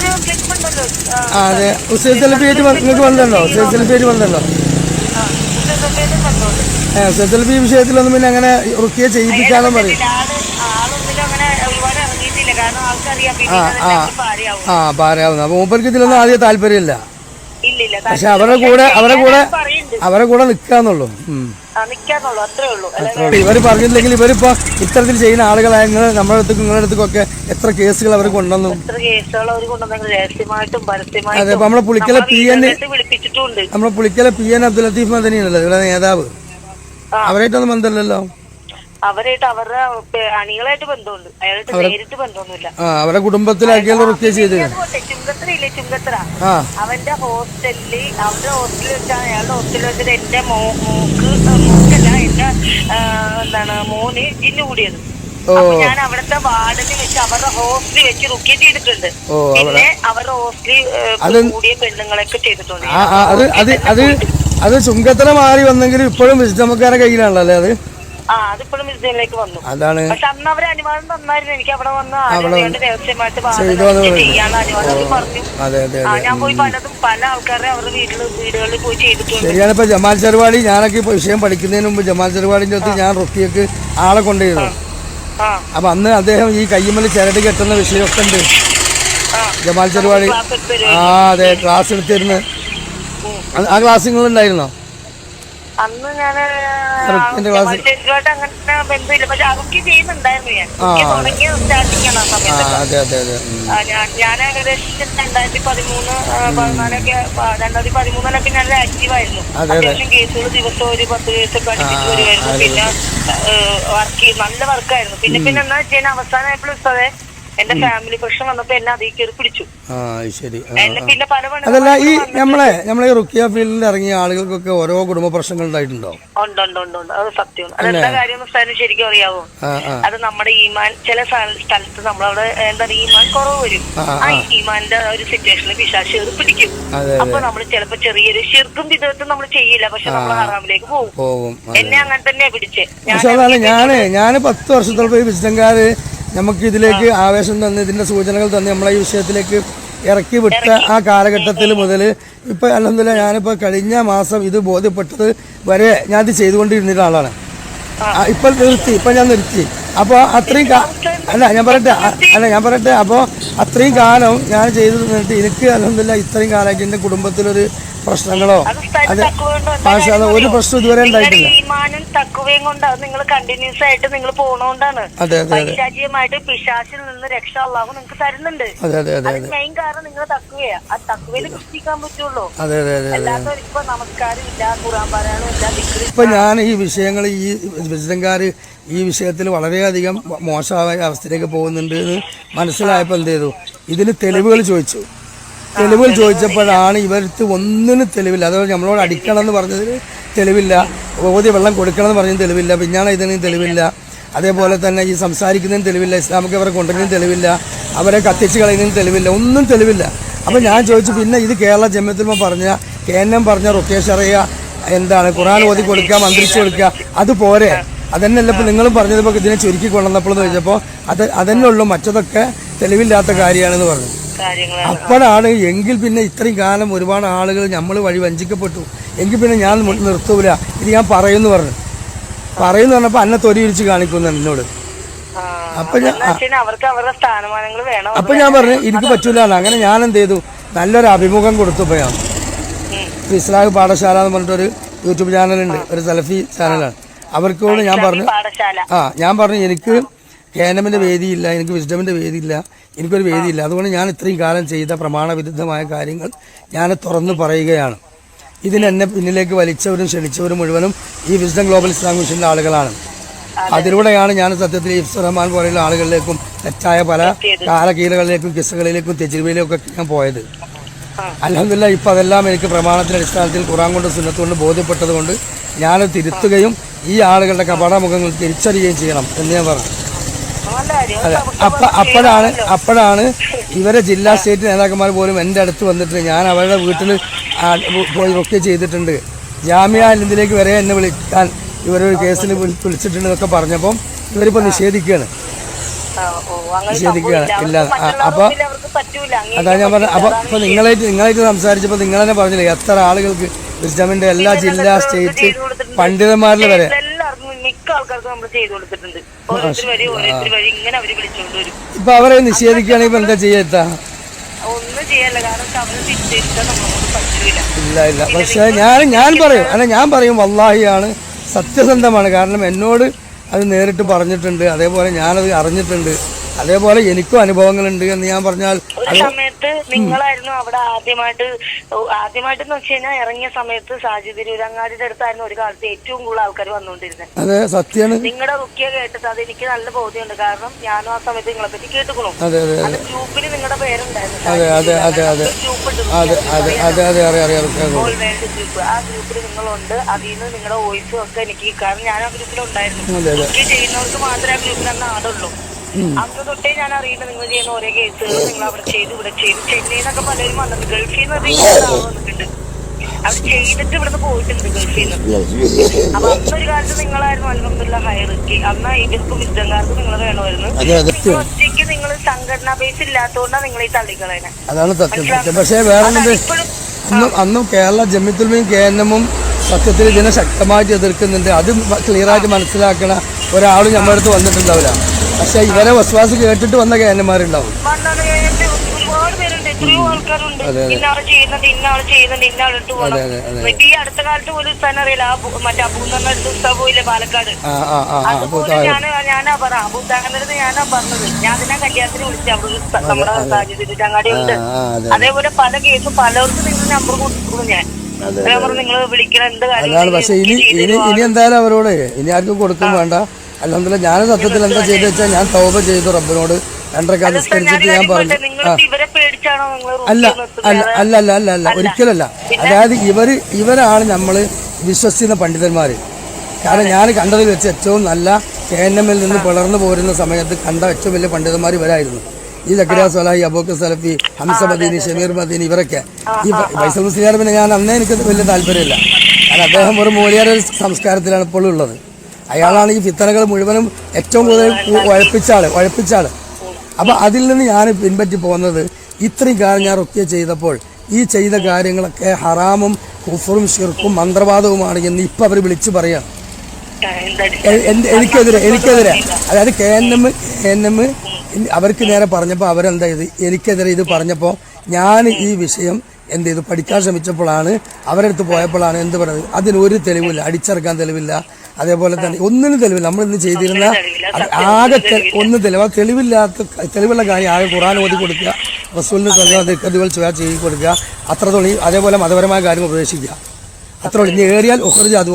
അതെ, ഉസ്താദ് സെൽഫിയായിട്ട് നിങ്ങൾക്ക് വന്നിട്ടുണ്ടോ? ഉസ്താദ് സെൽഫിയായിട്ട് വന്നിട്ടുണ്ടോ? ഉസ്താദ് സെൽഫി വിഷയത്തിലൊന്നും പിന്നെ അങ്ങനെ റുക്കിയ ചെയ്യിപ്പിക്കാന്നും പറയും. പാരാവുന്ന അപ്പോൾ മൂപ്പർക്ക് ഇതിലൊന്നും ആദ്യം താല്പര്യമില്ല. പക്ഷെ അവരുടെ കൂടെ നിൽക്കാന്നുള്ളൂ. ഇവര് പറഞ്ഞില്ലെങ്കിൽ ഇവരിപ്പോ ഇത്തരത്തിൽ ചെയ്യുന്ന ആളുകളായ നമ്മുടെ അടുത്തേക്ക് നിങ്ങളുടെ അടുത്തേക്കൊക്കെ എത്ര കേസുകൾ അവർ കൊണ്ടുവന്നു. അതെ, നമ്മളെ പുളിക്കല PN അബ്ദുൽ ലത്തീഫ് മദനിയാണല്ലോ ഇവിടെ നേതാവ്. അവരായിട്ടൊന്നും ബന്ധമില്ലല്ലോ. അവരായിട്ട് അവരുടെ അണികളായിട്ട് ബന്ധമുണ്ട്, അയാളായിട്ട് നേരിട്ട് ബന്ധമൊന്നുമില്ല. അവരുടെ കുടുംബത്തിലാക്കിയുള്ള റുക്കിയ ചെയ്ത് ചുങ്കത്ര അവന്റെ ഹോസ്റ്റലില് വെച്ചാണ് അയാളുടെ ഹോസ്റ്റലിൽ വെച്ചിട്ട് എന്റെ മോക്കല്ല എന്റെ എന്താണ് മോന് ജിന്നു കൂടിയത്. അപ്പൊ ഞാൻ അവിടുത്തെ വാർഡിന് വെച്ച് അവരുടെ ഹോസ്റ്റലിൽ വെച്ച് റുക്കിയ ചെയ്തിട്ടുണ്ട്. പിന്നെ അവരുടെ ഹോസ്റ്റലിൽ കൂടിയ പെണ്ണുങ്ങളൊക്കെ ചെയ്തിട്ടുണ്ട്. അത് ചുങ്കത്തറ മാറി വന്നെങ്കിലും ഇപ്പോഴും വിശുദ്ധമക്കാരുടെ കയ്യിലാണല്ലോ അത്. അതിപ്പോഴും മ്യൂസിയത്തിലേക്ക് വന്നു. അതാണ്. പക്ഷെ അന്ന് അവര് അനുവാദം തന്നായിരുന്നു എനിക്ക് അവിടെ വന്ന് രഹസ്യമായിട്ട് ചെയ്യാനുള്ള അനുവാദം പറഞ്ഞു. ഞാൻ പോയി പല ആൾക്കാരെ അവരുടെ വീടുകളിൽ പോയി ചെയ്തിട്ടുണ്ട്. ശരിയാണ്. ഇപ്പൊ ജമാൽ ചെറുവാടി ഞാനൊക്കെ ഇപ്പൊ വിഷയം പഠിക്കുന്നതിന് മുമ്പ് ജമാൽ ചെറുവാടിന്റെ അടുത്ത് ഞാൻ റുക്കിയക്ക് ആളെ കൊണ്ടുപോയിരുന്നു. അപ്പൊ അന്ന് അദ്ദേഹം ഈ കയ്യുമ്മല് ചരട് കെട്ടുന്ന വിഷയമൊക്കെ ഉണ്ട്. ജമാൽ ചെറുവാടി അതെ ക്ലാസ് എടുത്തിരുന്നു. ആ ക്ലാസ് നിങ്ങളുണ്ടായിരുന്നോ? അന്ന് ഞാന് അങ്ങനെ ബന്ധമില്ല, പക്ഷെ അതൊക്കെ ചെയ്യുന്നുണ്ടായിരുന്നു. ഞാൻ തുടങ്ങിയ സ്റ്റാർട്ടിങ്ങാണ് ആ സമയത്ത്. ഞാൻ ഏകദേശം 2013-14 ഞാൻ ആക്റ്റീവായിരുന്നു. അത്യാവശ്യം കേസുകൾ ദിവസം ഒരു 10 കേസൊക്കെ അടിച്ചിട്ട് വരുമായിരുന്നു. പിന്നെ നല്ല വർക്കായിരുന്നു. പിന്നെ എന്താ വെച്ചാൽ അവസാനമായപ്പോഴും എന്റെ ഫാമിലി പ്രശ്നം വന്നപ്പോ എന്നെ അതിൽ കയറി പിടിച്ചു. എന്നെ പിന്നെ അതല്ല ഈ നമ്മളെ റുക്കിയ ഫീൽഡിൽ ഇറങ്ങിയ ആളുകൾക്കൊക്കെ ഓരോ കുടുംബ പ്രശ്നങ്ങൾ ഉണ്ടായിട്ടുണ്ടോ? ഉണ്ട്. അത് സത്യമാണ്. അതെന്താ കാര്യം ശരിക്കും അറിയാവോ? അത് നമ്മുടെ ഈമാൻ ചില സ്ഥലത്ത് നമ്മളവിടെ എന്താണ് ഈമാൻ കുറവ് വരും. ആ ഈമാന്റെ ഒരു സിറ്റുവേഷനിൽ പിശാച് അത് പിടിക്കും. അപ്പൊ നമ്മൾ ചിലപ്പോ ചെറിയൊരു ശിർക്കും വിധത്തും നമ്മൾ ചെയ്യില്ല, പക്ഷെ നമ്മൾ ഹറാമിലേക്ക് പോകും. എന്നെ അങ്ങനെ തന്നെയാ പിടിച്ചേ. ഞാൻ 10 വർഷത്തോളം പോയി വിശുദ്ധന്മാര് നമുക്ക് ഇതിലേക്ക് ആവേശം തന്ന് ഇതിന്റെ സൂചനകൾ തന്ന് നമ്മളെ ഈ വിഷയത്തിലേക്ക് ഇറക്കി വിട്ട ആ കാലഘട്ടത്തിൽ മുതൽ ഇപ്പൊ അൽഹംദുലില്ലാ ഞാനിപ്പോ കഴിഞ്ഞ മാസം ഇത് ബോധ്യപ്പെട്ടത് വരെ ഞാൻ ഇത് ചെയ്തുകൊണ്ടിരുന്ന ആളാണ്. ഇപ്പൊ ഞാൻ നിർത്തി. അപ്പോൾ അത്രയും ഞാൻ പറയട്ടെ അപ്പോൾ അത്രയും കാലം ഞാൻ ചെയ്തു നിന്നിട്ട് എനിക്ക് അൽഹംദുലില്ലാ ഇത്രയും കാലമായിട്ട് എന്റെ കുടുംബത്തിലൊരു പ്രശ്നങ്ങളോ അത് ഒരു പ്രശ്നം ഇതുവരെ ഉണ്ടായിട്ടില്ല. ഈമാനും തഖ്വയും കൊണ്ട് നിങ്ങൾ കണ്ടിന്യൂസ് ആയിട്ട് നിങ്ങൾ പോണോണ്ടാണ്. പൈശാചികമായിട്ട് പിശാചിൽ നിന്ന് രക്ഷ അല്ലാഹു നിങ്ങൾക്ക് തരുന്നുണ്ട്. മെയിൻ കാരണം നിങ്ങൾ തഖ്വയാ. ആ തഖ്വയിൽ വിശ്വസിക്കാൻ പറ്റുള്ളൂ. അല്ലാത്തവർക്ക് ഇപ്പൊ നമസ്കാരം ഇല്ല, ഖുർആൻ പാരായണം ഇല്ല, ദിക്ർ. ഇപ്പൊ ഞാൻ ഈ വിഷയങ്ങൾ ഈ വിശുദ്ധന്മാര് ഈ വിഷയത്തിൽ വളരെയധികം മോശമായ അവസ്ഥയിലേക്ക് പോകുന്നുണ്ട് എന്ന് മനസ്സിലായപ്പോൾ എന്ത് ചെയ്തു, ഇതിന് തെളിവുകൾ ചോദിച്ചു. തെളിവുകൾ ചോദിച്ചപ്പോഴാണ് ഇവർക്ക് ഒന്നിനും തെളിവില്ല. അതുപോലെ നമ്മളോട് അടിക്കണം എന്ന് പറഞ്ഞതിന് തെളിവില്ല, ഓതി വെള്ളം കൊടുക്കണം എന്ന് പറഞ്ഞതിന് തെളിവില്ല, പിന്നാണ് ഇതിന് തെളിവില്ല, അതേപോലെ തന്നെ ഈ സംസാരിക്കുന്നതിന് തെളിവില്ല, ഇസ്ലാമിക്ക് അവരെ കൊണ്ടുവരുന്നതിന് തെളിവില്ല, അവരെ കത്തിച്ച് കളയുന്നതിന് തെളിവില്ല, ഒന്നും തെളിവില്ല. അപ്പോൾ ഞാൻ ചോദിച്ചു, പിന്നെ ഇത് കേരള ജമിയത്തുൽ പറഞ്ഞ KNM പറഞ്ഞ റുക്കിയ ശറിയ എന്താണ് ഖുർആൻ ഓതി കൊടുക്കുക, മന്ത്രിച്ചു കൊടുക്കുക, അതുപോലെ അതന്നെയല്ല ഇപ്പോൾ നിങ്ങളും പറഞ്ഞതിപ്പോൾ ഇതിനെ ചുരുക്കി കൊണ്ടുവന്നപ്പോഴെന്ന് ചോദിച്ചപ്പോൾ അതന്നെ ഉള്ളൂ, മറ്റതൊക്കെ തെളിവില്ലാത്ത കാര്യമാണെന്ന് പറഞ്ഞു. അപ്പോഴാണ് എങ്കിൽ പിന്നെ ഇത്രയും കാലം ഒരുപാട് ആളുകൾ നമ്മൾ വഴി വഞ്ചിക്കപ്പെട്ടു, എങ്കിൽ പിന്നെ ഞാൻ നിർത്തൂല, ഇത് ഞാൻ പറയുമെന്ന് പറഞ്ഞു. പറയുന്നു പറഞ്ഞപ്പോൾ അന്നെ തൊരി വിരിച്ച് കാണിക്കുന്നു എന്നോട്. അപ്പൊ ഞാൻ പറഞ്ഞു എനിക്ക് പറ്റൂല. അങ്ങനെ ഞാൻ എന്ത് ചെയ്തു, നല്ലൊരു അഭിമുഖം കൊടുത്തപ്പോൾ ഞാൻ ഇസ്ലാഹ് പാഠശാല എന്ന് പറഞ്ഞിട്ടൊരു യൂട്യൂബ് ചാനലുണ്ട്, ഒരു സലഫി ചാനലാണ്. അവർക്കോട് ഞാൻ പറഞ്ഞു എനിക്ക് KNMന്റെ വേദിയില്ല, എനിക്ക് വിസ്ഡമിന്റെ വേദിയില്ല, എനിക്കൊരു വേദിയില്ല. അതുകൊണ്ട് ഞാൻ ഇത്രയും കാലം ചെയ്ത പ്രമാണവിരുദ്ധമായ കാര്യങ്ങൾ ഞാൻ തുറന്നു പറയുകയാണ്. ഇതിനെന്നെ പിന്നിലേക്ക് വലിച്ചവരും ക്ഷണിച്ചവരും മുഴുവനും ഈ വിസ്ഡം ഗ്ലോബൽ ഇസ്ലാമിക് മിഷൻ്റെ ആളുകളാണ്. അതിലൂടെയാണ് ഞാൻ സത്യത്തിൽ ഇഫ്സർ റഹ്മാൻ പോലെയുള്ള ആളുകളിലേക്കും തെറ്റായ പല കാലകീലകളിലേക്കും കിസ്സകളിലേക്കും തെജിർബയിലേക്കും ഒക്കെ ഞാൻ പോയത്. അൽഹംദുലില്ലാഹ് ഇപ്പം അതെല്ലാം എനിക്ക് പ്രമാണത്തിൻ്റെ അടിസ്ഥാനത്തിൽ ഖുർആൻ കൊണ്ട് സുന്നത്ത് കൊണ്ട് ബോധ്യപ്പെട്ടത് കൊണ്ട് ഞാനത് തിരുത്തുകയും ഈ ആളുകളുടെ കപടമുഖങ്ങൾ തിരിച്ചറിയുകയും ചെയ്യണം എന്ന് ഞാൻ പറഞ്ഞു. അതെ, അപ്പോഴാണ് ഇവരെ ജില്ലാ സ്റ്റേറ്റ് നേതാക്കന്മാർ പോലും എൻ്റെ അടുത്ത് വന്നിട്ട് ഞാൻ അവരുടെ വീട്ടിൽ പോയി ഒക്കെ ചെയ്തിട്ടുണ്ട്, ജാമ്യ ഇതിലേക്ക് വരെ എന്നെ വിളിക്കാൻ ഇവരൊരു കേസിൽ വിളിച്ചിട്ടുണ്ടെന്നൊക്കെ പറഞ്ഞപ്പം ഇവരിപ്പോൾ നിഷേധിക്കുകയാണ്. ഇല്ല. അപ്പോൾ അതാ ഞാൻ പറഞ്ഞത്. അപ്പോൾ നിങ്ങളായിട്ട് സംസാരിച്ചപ്പോൾ നിങ്ങൾ തന്നെ പറഞ്ഞില്ലേ എത്ര ആളുകൾക്ക് വിസ്ഡമിൻ്റെ എല്ലാ ജില്ലാ സ്റ്റേറ്റ് പണ്ഡിതന്മാരിൽ വരെ ഇപ്പൊ അവരെ നിഷേധിക്കുകയാണെങ്കിൽ ഇപ്പൊ എന്താ ചെയ്യാ? ഇല്ല. പക്ഷെ ഞാൻ പറയും വല്ലാഹിയാണ്, സത്യസന്ധമാണ്. കാരണം എന്നോട് അത് നേരിട്ട് പറഞ്ഞിട്ടുണ്ട്, അതേപോലെ ഞാനത് അറിഞ്ഞിട്ടുണ്ട്, അതേപോലെ എനിക്കും അനുഭവങ്ങളുണ്ട് എന്ന് ഞാൻ പറഞ്ഞാൽ ഒരു സമയത്ത് നിങ്ങളായിരുന്നു അവിടെ ആദ്യമായിട്ടെന്ന് വെച്ച് കഴിഞ്ഞാൽ ഇറങ്ങിയ സമയത്ത് സാജി തിരൂരങ്ങാടിയുടെ അടുത്തായിരുന്നു ഒരു കാലത്ത് ഏറ്റവും കൂടുതൽ ആൾക്കാർ വന്നുകൊണ്ടിരുന്നത്. അതെ, സത്യമാണ്. നിങ്ങളുടെ റുക്കിയ കേട്ടിട്ട് അത് എനിക്ക് നല്ല ബോധ്യമുണ്ട്. കാരണം ഞാനും ആ സമയത്ത് നിങ്ങളെ പറ്റി കേട്ടുക്കണു. അത് ഗ്രൂപ്പിൽ നിങ്ങളുടെ പേരുണ്ടായിരുന്നു, ഗ്രൂപ്പ്. ആ ഗ്രൂപ്പിൽ നിങ്ങളുണ്ട്. അതിൽ നിന്ന് നിങ്ങളുടെ വോയിസും ഒക്കെ എനിക്ക്, കാരണം ഞാൻ ആ ഗ്രൂപ്പിലുണ്ടായിരുന്നു. റുക്കിയ ചെയ്യുന്നവർക്ക് മാത്രമേ ആ ഗ്രൂപ്പിൽ അന്ന് ആടുള്ളൂ. അന്ന് തൊട്ടേ ഞാൻ അറിയുന്നത് നിങ്ങൾ ചെയ്യുന്ന ഓരോ കേസുകൾ നിങ്ങൾ അവിടെ ചെയ്തു ഇവിടെ ചെയ്തു. ചെന്നൈന്നൊക്കെ പലരും വന്നിട്ട് ഗൾഫിൽ നിന്ന് വന്നിട്ടുണ്ട്, അവർ ചെയ്തിട്ട് ഇവിടുന്ന് പോയിട്ടുണ്ട് ഗൾഫിൽ നിന്ന്. അപ്പൊ അന്നൊരു കാലത്ത് നിങ്ങളായിരുന്നു അൽഹംദുലില്ലാഹ് ഹൈറക്കി. അന്ന് ഇവർക്കും വിദ്യാർത്ഥികൾക്ക് നിങ്ങൾ വേണമായിരുന്നു. ഒറ്റയ്ക്ക് നിങ്ങൾ സംഘടനാ ബേസ് ഇല്ലാത്തതുകൊണ്ടാണ് നിങ്ങൾ ഈ തള്ളിക്കളയുന്നത്. അതാണ് സത്യം. പക്ഷേ വേറെ അന്നും കേരള ജമിയത്തുൽ KNM സത്യത്തിൽ ഇതിനെ ശക്തമായിട്ട് എതിർക്കുന്നുണ്ട്. അത് ക്ലിയറായിട്ട് മനസ്സിലാക്കണ ഒരാളും നമ്മുടെ അടുത്ത് വന്നിട്ടുണ്ടാവില്ല. പക്ഷെ ഇവരെ വസ്വാസ് കേട്ടിട്ട് വന്ന KNMമാരുണ്ടാവും. ഒരുപാട് പേരുണ്ട്, എത്രയോ ആൾക്കാരുണ്ട്. ഇന്നാള് ചെയ്യുന്നുണ്ട്, ഇന്നാള് ചെയ്യുന്നുണ്ട്, ഇന്നാളിട്ട് പോകണം. ഈ അടുത്ത കാലത്ത് പോലും ഉസ്താദിനെ അറിയില്ല. മറ്റേ അബൂന്ന് പറഞ്ഞ ഉസ്താദ് പോയില്ലേ പാലക്കാട്, അതുപോലെ ഞാനാ അബൂത്താഹിന്റെ ഞാനാ പറഞ്ഞത്. ഞാൻ അതിനാ കല്യാണത്തിന് വിളിച്ച നമ്മുടെ സാഹചര്യത്തിൽ ചങ്ങാടി ഉണ്ട്. അതേപോലെ പല കേസും പലർക്കും നിങ്ങൾ നമ്പർ കൊടുക്കുന്നു. ഞാൻ നിങ്ങൾ വിളിക്കണം എന്ത് കാര്യം. പക്ഷെ ഇനി എന്തായാലും അവരോട് ഇനി ആർക്കും കൊടുക്കും വേണ്ട. അൽഹംദുലില്ലാഹ് ഞാൻ സത്യത്തിൽ എന്താ ചെയ്തു വെച്ചാൽ ഞാൻ തൗബ ചെയ്തു റബ്ബിനോട് 2 നിസ്കരിച്ചിട്ട് ഞാൻ പറഞ്ഞു. അല്ല ഒരിക്കലല്ല. അതായത് ഇവരാണ് നമ്മൾ വിശ്വസിക്കുന്ന പണ്ഡിതന്മാർ. കാരണം ഞാൻ കണ്ടതിൽ വെച്ച് ഏറ്റവും നല്ല KNMൽ നിന്ന് പിളർന്നു പോരുന്ന സമയത്ത് കണ്ട ഏറ്റവും വലിയ പണ്ഡിതന്മാർ ഇവരായിരുന്നു. ഈ സക്കരിയ സ്വലാഹി, അബൂബക്കർ സലഫി, ഹംസ മദീനി, ഷമീർ മദീനി, ഇവരൊക്കെ. ഈ ഫൈസൽ മുസ്ലിയാർ പിന്നെ ഞാൻ അന്നേ എനിക്ക് വലിയ താല്പര്യമില്ല. കാരണം അദ്ദേഹം ഒരു മൂലിയാർ സംസ്കാരത്തിലാണ് ഇപ്പോഴും ഉള്ളത്. അയാളാണ് ഈ ഫിത്തനകൾ മുഴുവനും ഏറ്റവും കൂടുതൽ ഉഴപ്പിച്ചാള്. അപ്പം അതിൽ നിന്ന് ഞാൻ പിൻപറ്റി പോകുന്നത് ഇത്രയും കാര്യം ഞാൻ റുക്കിയ ചെയ്തപ്പോൾ ഈ ചെയ്ത കാര്യങ്ങളൊക്കെ ഹറാമും കുഫറും ഷിർക്കും മന്ത്രവാദവുമാണ് എന്ന് ഇപ്പം അവർ വിളിച്ചു പറയാം. എനിക്കെതിരെ അതായത് KNM അവർക്ക് നേരെ പറഞ്ഞപ്പോൾ അവരെന്താ ചെയ്ത് എനിക്കെതിരെ ഇത് പറഞ്ഞപ്പോൾ ഞാൻ ഈ വിഷയം എന്ത് ചെയ്തു പഠിക്കാൻ ശ്രമിച്ചപ്പോഴാണ് അവരടുത്ത് പോയപ്പോഴാണ് എന്ത് പറയുന്നത്, അതിനൊരു തെളിവില്ല, അടിച്ചിറക്കാൻ തെളിവില്ല, അതേപോലെ തന്നെ ഒന്നിനും തെളിവില്ല. നമ്മളിന്ന് ചെയ്തിരുന്ന ആകെ ഒന്നും തെളിവുള്ള കാര്യം ആകെ ഖുർആൻ ഓതി കൊടുക്കുക, റസൂലിന് ദിക്റുകൾ ചെയ്ത് കൊടുക്കുക, അത്രത്തോളം. അതേപോലെ മതപരമായ കാര്യം ഉപദേശിക്കുക, അത്രത്തോളം. ഇനി ഏറിയാൽ ഉഖ്റുജ അദു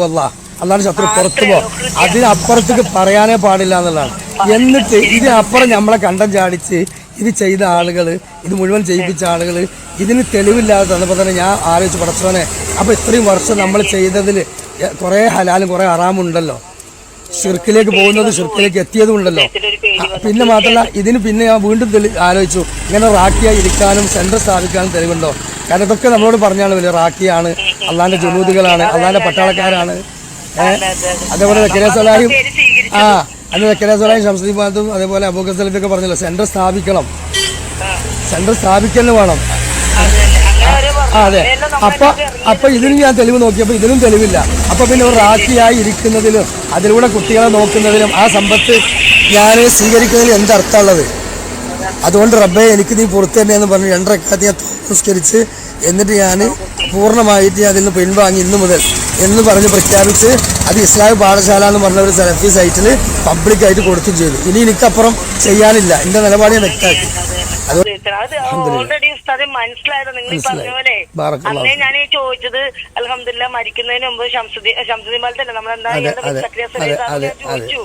അല്ലാതെ ശത്രു പുറത്തു പോകും. അതിനപ്പുറത്തേക്ക് പറയാനേ പാടില്ല എന്നുള്ളതാണ്. എന്നിട്ട് ഇതിനപ്പുറം നമ്മളെ കണ്ടം ചാടിച്ച് ഇത് ചെയ്ത ആളുകൾ, ഇത് മുഴുവൻ ചെയ്യിപ്പിച്ച ആളുകൾ ഇതിന് തെളിവില്ലാതെ തന്നപ്പോൾ തന്നെ ഞാൻ ആലോചിച്ച് പടച്ചോനെ, അപ്പോൾ ഇത്രയും വർഷം നമ്മൾ ചെയ്തതിൽ കുറേ ഹലാലും കുറേ ഹറാമുണ്ടല്ലോ, ഷിർക്കിലേക്ക് പോകുന്നത് ഷിർക്കിലേക്ക് എത്തിയതും ഉണ്ടല്ലോ. പിന്നെ മാത്രമല്ല ഇതിന് പിന്നെ ഞാൻ വീണ്ടും ആലോചിച്ചു, ഇങ്ങനെ റാക്കിയായി ഇരിക്കാനും സെൻറ്റർ സ്ഥാപിക്കാനും തെളിവുണ്ടോ? കാരണം ഇതൊക്കെ നമ്മളോട് പറഞ്ഞാണ് വലിയ റാക്കിയാണ്, അള്ളാൻ്റെ ജുനൂദുകളാണ്, അള്ളാൻ്റെ പട്ടാളക്കാരാണ്. അതേപോലെ സക്കരിയ സ്വലാഹിയും അന്ന് സക്കരിയ സ്വലാഹിയും ഷംസുദ്ദീൻ അതേപോലെ അബൂബക്കർ സലഫിയൊക്കെ പറഞ്ഞല്ലോ സെൻറ്റർ സ്ഥാപിക്കണം, സെൻറ്റർ സ്ഥാപിക്കന്നെ വേണം. അതെ. അപ്പൊ ഇതിനും ഞാൻ തെളിവ് നോക്കിയപ്പോൾ ഇതിനും തെളിവില്ല. അപ്പൊ പിന്നെ ഒരു റാക്കിയായി ഇരിക്കുന്നതിലും അതിലൂടെ കുട്ടികളെ നോക്കുന്നതിലും ആ സമ്പത്ത് ഞാൻ സ്വീകരിക്കുന്നതിലും എന്തർത്ഥമുള്ളത്? അതുകൊണ്ട് റബ്ബേ എനിക്ക് നീ പുറത്തു തന്നെ എന്ന് പറഞ്ഞ് 2 റക്അത്ത് ഞാൻ നിസ്കരിച്ച് എന്നിട്ട് ഞാൻ പൂർണ്ണമായിട്ട് അതിൽ നിന്ന് പിൻവാങ്ങി ഇന്നു മുതൽ എന്ന് പറഞ്ഞ് പ്രഖ്യാപിച്ച് അത് ഇസ്ലാമിക് പാഠശാല എന്ന് പറഞ്ഞ ഒരു സെലഫി സൈറ്റിൽ പബ്ലിക്കായിട്ട് കൊടുക്കുകയും ചെയ്തു. ഇനി എനിക്കപ്പുറം ചെയ്യാനില്ല. എൻ്റെ നിലപാട് ഞാൻ വ്യക്തമാക്കി. അത് ഓൾറെഡി ഉസ്താദെ മനസ്സിലായത് നിങ്ങൾ ഈ പറഞ്ഞ പോലെ. അന്നേ ഞാൻ ചോദിച്ചത് അൽഹംദുലില്ലാ മരിക്കുന്നതിന് മുമ്പ് ശംസുദ്ദീൻ തന്നെ നമ്മളെന്താ ചോദിച്ചു.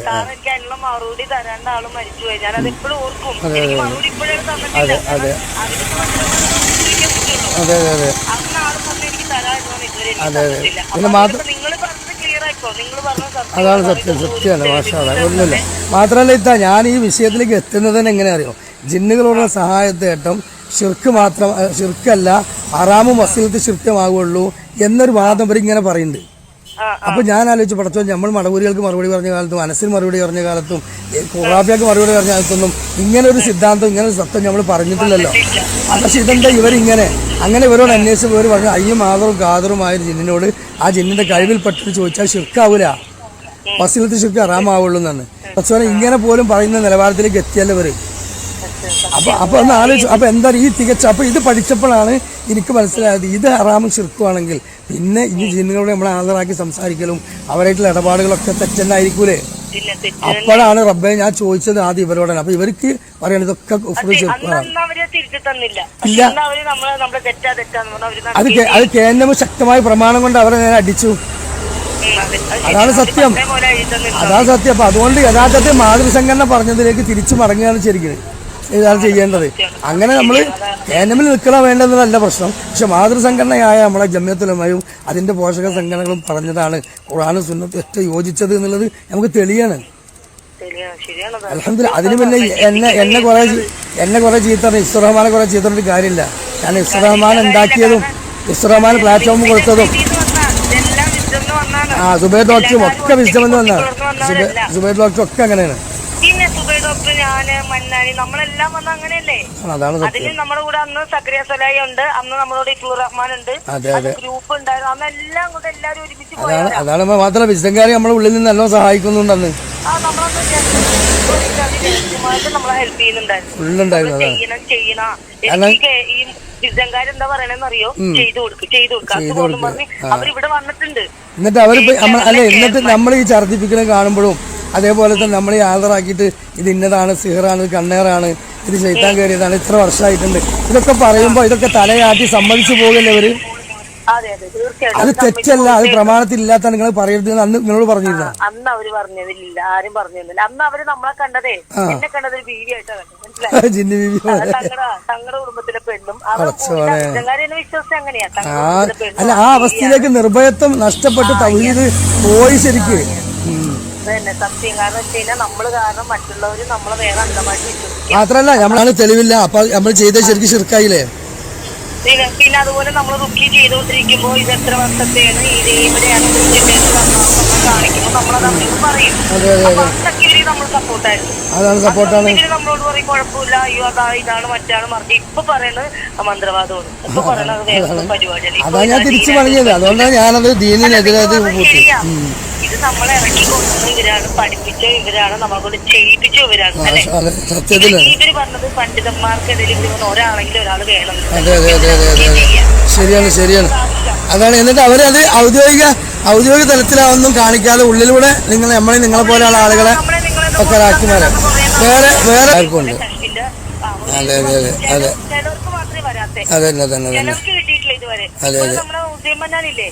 സാർ എനിക്ക് അതിനുള്ള മറുപടി തരാണ്ട് ആള് മരിച്ചുപോയി. ഞാൻ അത് ഇപ്പോഴും ഓർക്കും. എനിക്ക് മറുപടി ഇപ്പോഴും തന്നിട്ടില്ല. അന്ന് ആള് പറഞ്ഞ് എനിക്ക് തരാമായിരുന്നു, ഇതുവരെ തന്നിട്ടില്ല. നിങ്ങൾ പറഞ്ഞത് ക്ലിയർ ആയിക്കോ. നിങ്ങൾ പറഞ്ഞത് അതാണ് സത്യമാണ്. മാഷാഅല്ലാഹ്. ഒന്നുമില്ല. മാത്രമല്ല ഇത്താ, ഞാൻ ഈ വിഷയത്തിലേക്ക് എത്തുന്നതിന് എങ്ങനെ അറിയോ, ജിന്നുകളുടെ സഹായത്തേട്ടം ഷിർക്കല്ല, ഹറാമും വസീലത്ത് ഷിർക്കമാകുള്ളൂ എന്നൊരു വാദം ഇവർ ഇങ്ങനെ പറയുന്നുണ്ട്. അപ്പൊ ഞാൻ ആലോചിച്ച് പഠിച്ചോ, നമ്മൾ മടവൂരികൾക്ക് മറുപടി പറഞ്ഞ കാലത്തും അനസിന് മറുപടി പറഞ്ഞ കാലത്തും ഖുറാബിയക്ക് മറുപടി പറഞ്ഞ കാലത്തൊന്നും ഇങ്ങനെ ഒരു സിദ്ധാന്തം, ഇങ്ങനെ ഒരു സത്യം നമ്മൾ പറഞ്ഞിട്ടില്ലല്ലോ. പക്ഷെ ഇതെന്താ ഇവരിങ്ങനെ അങ്ങനെ ഇവരോട് അന്വേഷിച്ച് ഇവർ പറഞ്ഞു അയ്യും ആദറും ഖാദറുമായ ജിന്നിനോട് ആ ജിന്നിന്റെ കഴിവിൽപ്പെട്ടിട്ട് ചോദിച്ചാൽ ഷിർക്കാവൂല, വസീലത്ത് ഷിർക്ക് ഹറാമാവുള്ളൂ എന്നാണ്. പക്ഷേ ഇങ്ങനെ പോലും പറയുന്ന നിലവാരത്തിലേക്ക് എത്തിയല്ലോ ഇവര്. അപ്പൊ ഒന്ന് ആലോചിച്ചു. അപ്പൊ എന്താ ഈ അപ്പൊ ഇത് പഠിച്ചപ്പോഴാണ് എനിക്ക് മനസ്സിലായത് ഇത് ഹറാമും ഷിർക്കുവാണെങ്കിൽ പിന്നെ ഈ ജിന്നുകളോട് നമ്മളെ ഹാജരാക്കി സംസാരിക്കലും അവരായിട്ടുള്ള ഇടപാടുകളൊക്കെ തെറ്റെന്നായിരിക്കൂലേ. അപ്പോഴാണ് റബ്ബെ ഞാൻ ചോദിച്ചത് ആദ്യം ഇവരോടാണ്. അപ്പൊ ഇവർക്ക് പറയണ ഇതൊക്കെ അത് കേന്ദ്രം ശക്തമായ പ്രമാണം കൊണ്ട് അവരെ നേരെ അടിച്ചു. അതാണ് സത്യം. അപ്പൊ അതുകൊണ്ട് യഥാർത്ഥത്തിൽ മാതൃസംഘടന പറഞ്ഞതിലേക്ക് തിരിച്ചു മടങ്ങുകയാണ് ശരിക്കും ഇതാണ് ചെയ്യേണ്ടത്. അങ്ങനെ നമ്മൾ കേന്ദ്രമിൽ നിൽക്കണം വേണ്ടതെന്നല്ല പ്രശ്നം. പക്ഷെ മാതൃസംഘടനയായ നമ്മളെ ജമിയത്തുലമയും അതിന്റെ പോഷക സംഘടനകളും പറഞ്ഞതാണ് ഖുർആനും സുന്നത്തും ഏറ്റവും യോജിച്ചത് എന്നുള്ളത് നമുക്ക് തെളിയാണ്. അൽഹംദുലില്ലാ. അതിന് പിന്നെ എന്നെ കുറെ ചീത്ത ഇസ്റഹ്മാനെ കുറെ ചീത്തറിട്ട് കാര്യമില്ല. ഞാൻ ഇസ്റഹ്മാൻ ഉണ്ടാക്കിയതും ഇസ്റഹ്മാൻ പ്ലാറ്റ്ഫോം കൊടുത്തതും സുബൈർ ഡോക്ടറും ഒക്കെ വിസ്ഡം എന്ന് വന്നാണ്. സുബൈർ ഡോക്ടർ ഒക്കെ അങ്ങനെയാണ്. പിന്നെ സുബൈർ ഡോക്ടർ, ഞാന്, മന്നാനി, നമ്മളെല്ലാം വന്ന അങ്ങനെയല്ലേ. അതിന് നമ്മുടെ കൂടെ അന്ന് സക്രിയ സലായി ഉണ്ട്, അന്ന് നമ്മളോട് ഇഫ്ലൂർ റഹ്മാൻ ഉണ്ട്, ഗ്രൂപ്പ് ഉണ്ടായിരുന്നു. അന്ന് എല്ലാം കൂടെ എല്ലാരും ഒരുമിച്ച് പോയാണ്. അതാണ് മാത്രമല്ല വിസ്ഡംകാരി നമ്മുടെ ഉള്ളിൽ നിന്ന് നല്ലോണം സഹായിക്കുന്നുണ്ട്. അന്ന് നമ്മളെ ഹെൽപ്പ് ചെയ്യുന്നുണ്ടായിരുന്നു. ചെയ്യണം ഈ വിസ്ഡംകാര് എന്താ പറയണെന്നറിയോ, ചെയ്തു കൊടുക്കും പറഞ്ഞ് അവരിവിടെ വന്നിട്ടുണ്ട്. എന്നിട്ട് നമ്മൾ ഈ ഛർദിപ്പിക്കുന്നത് കാണുമ്പോഴും അതേപോലെ തന്നെ നമ്മൾ ഈ ഹാജരാക്കിയിട്ട് ഇത് ഇന്നതാണ്, സിഹറാണ്, കണ്ണേറാണ്, ഇത് ശൈത്താൻ കയറിയതാണ്, ഇത്ര വർഷമായിട്ടുണ്ട്, ഇതൊക്കെ പറയുമ്പോൾ ഇതൊക്കെ തലയാട്ടി സമ്മതിച്ചു പോകല്ലേ ഇവര്. അത് തെറ്റല്ല, അത് പ്രമാണത്തിലില്ലാത്ത നിങ്ങൾ പറയരുത് അന്ന് നിങ്ങളോട് പറഞ്ഞിരുന്ന. അന്ന് അവര് പറഞ്ഞതില്ല, ആരും പറഞ്ഞിരുന്നില്ല. അന്ന് അവര് നമ്മളെ കണ്ടതേ, എന്നെ കണ്ടത് ഒരു ബീവിയായിട്ടാണ്, മനസ്സിലായി, ജിന്നി ബീവി. തങ്ങളുടെ കുടുംബത്തിലെ പെണ്ണും വിശ്വസിച്ച് അങ്ങനെയാ. അല്ല, ആ അവസ്ഥയിലേക്ക് നിർഭയത്വം നഷ്ടപ്പെട്ട് തൗഹീദ് പോയി ശരിക്ക്. സത്യം. കാരണം വെച്ച് കഴിഞ്ഞാൽ നമ്മള് കാരണം മറ്റുള്ളവര് നമ്മളെ വേറെ അന്ധമായിട്ട് വിശ്വസിക്കും. മാത്രല്ല നമ്മളാണ് തെളിവില്ല, അപ്പൊ നമ്മൾ ചെയ്ത ശരിക്കും ശിർക്കായില്ലേ. പിന്നെ അതുപോലെ നമ്മൾ റുക്കി ചെയ്തുകൊണ്ടിരിക്കുമ്പോ ഇത് എത്ര വർഷത്തെയാണ്, ഇത് ഇവിടെയാണ് കാണിക്കുമ്പോൾ നമ്മളത് അവരോട് പറയും. അപ്പൊ അതൊക്കെ ഇവര് നമ്മൾ സപ്പോർട്ടായിരുന്നു. ഇവര് നമ്മളോട് പറയും കുഴപ്പമില്ല, അയ്യോ അതാ ഇതാണ് മറ്റാണ് മറിച്ച്. ഇപ്പൊ പറയുന്നത് മന്ത്രവാദമാണ്, ഇപ്പൊ പറയണത് വേറെ പരിപാടിയാണ്. ഇത് നമ്മളെ ഇറക്കി കൊണ്ടുവന്ന ഇവരാണ്, പഠിപ്പിച്ച ഇവരാണ്, നമ്മളെ കൊണ്ട് ചെയ്യിപ്പിച്ച ഇവരാണ്. അല്ലെ, ഇവര് പറഞ്ഞത് പണ്ഡിതന്മാർക്കിടയിൽ ഇവര് ഒരാളെങ്കിലും ഒരാൾ വേണം. ശരിയാണ്. അതാണ്. എന്നിട്ട് അവരത് ഔദ്യോഗിക തലത്തിലാവൊന്നും കാണിക്കാതെ ഉള്ളിലൂടെ നിങ്ങളെ പോലെയുള്ള ആളുകളെ ഒക്കെ ആക്കി മാറാം. വേറെ ആർക്കുണ്ട്. അതെ. ചിലർക്ക് മാത്രമേ വരാത്തെ, ചിലർക്ക് കിട്ടിയിട്ടില്ല ഇതുവരെ. നമ്മുടെ ഉദ്യമനാനില്ലേ,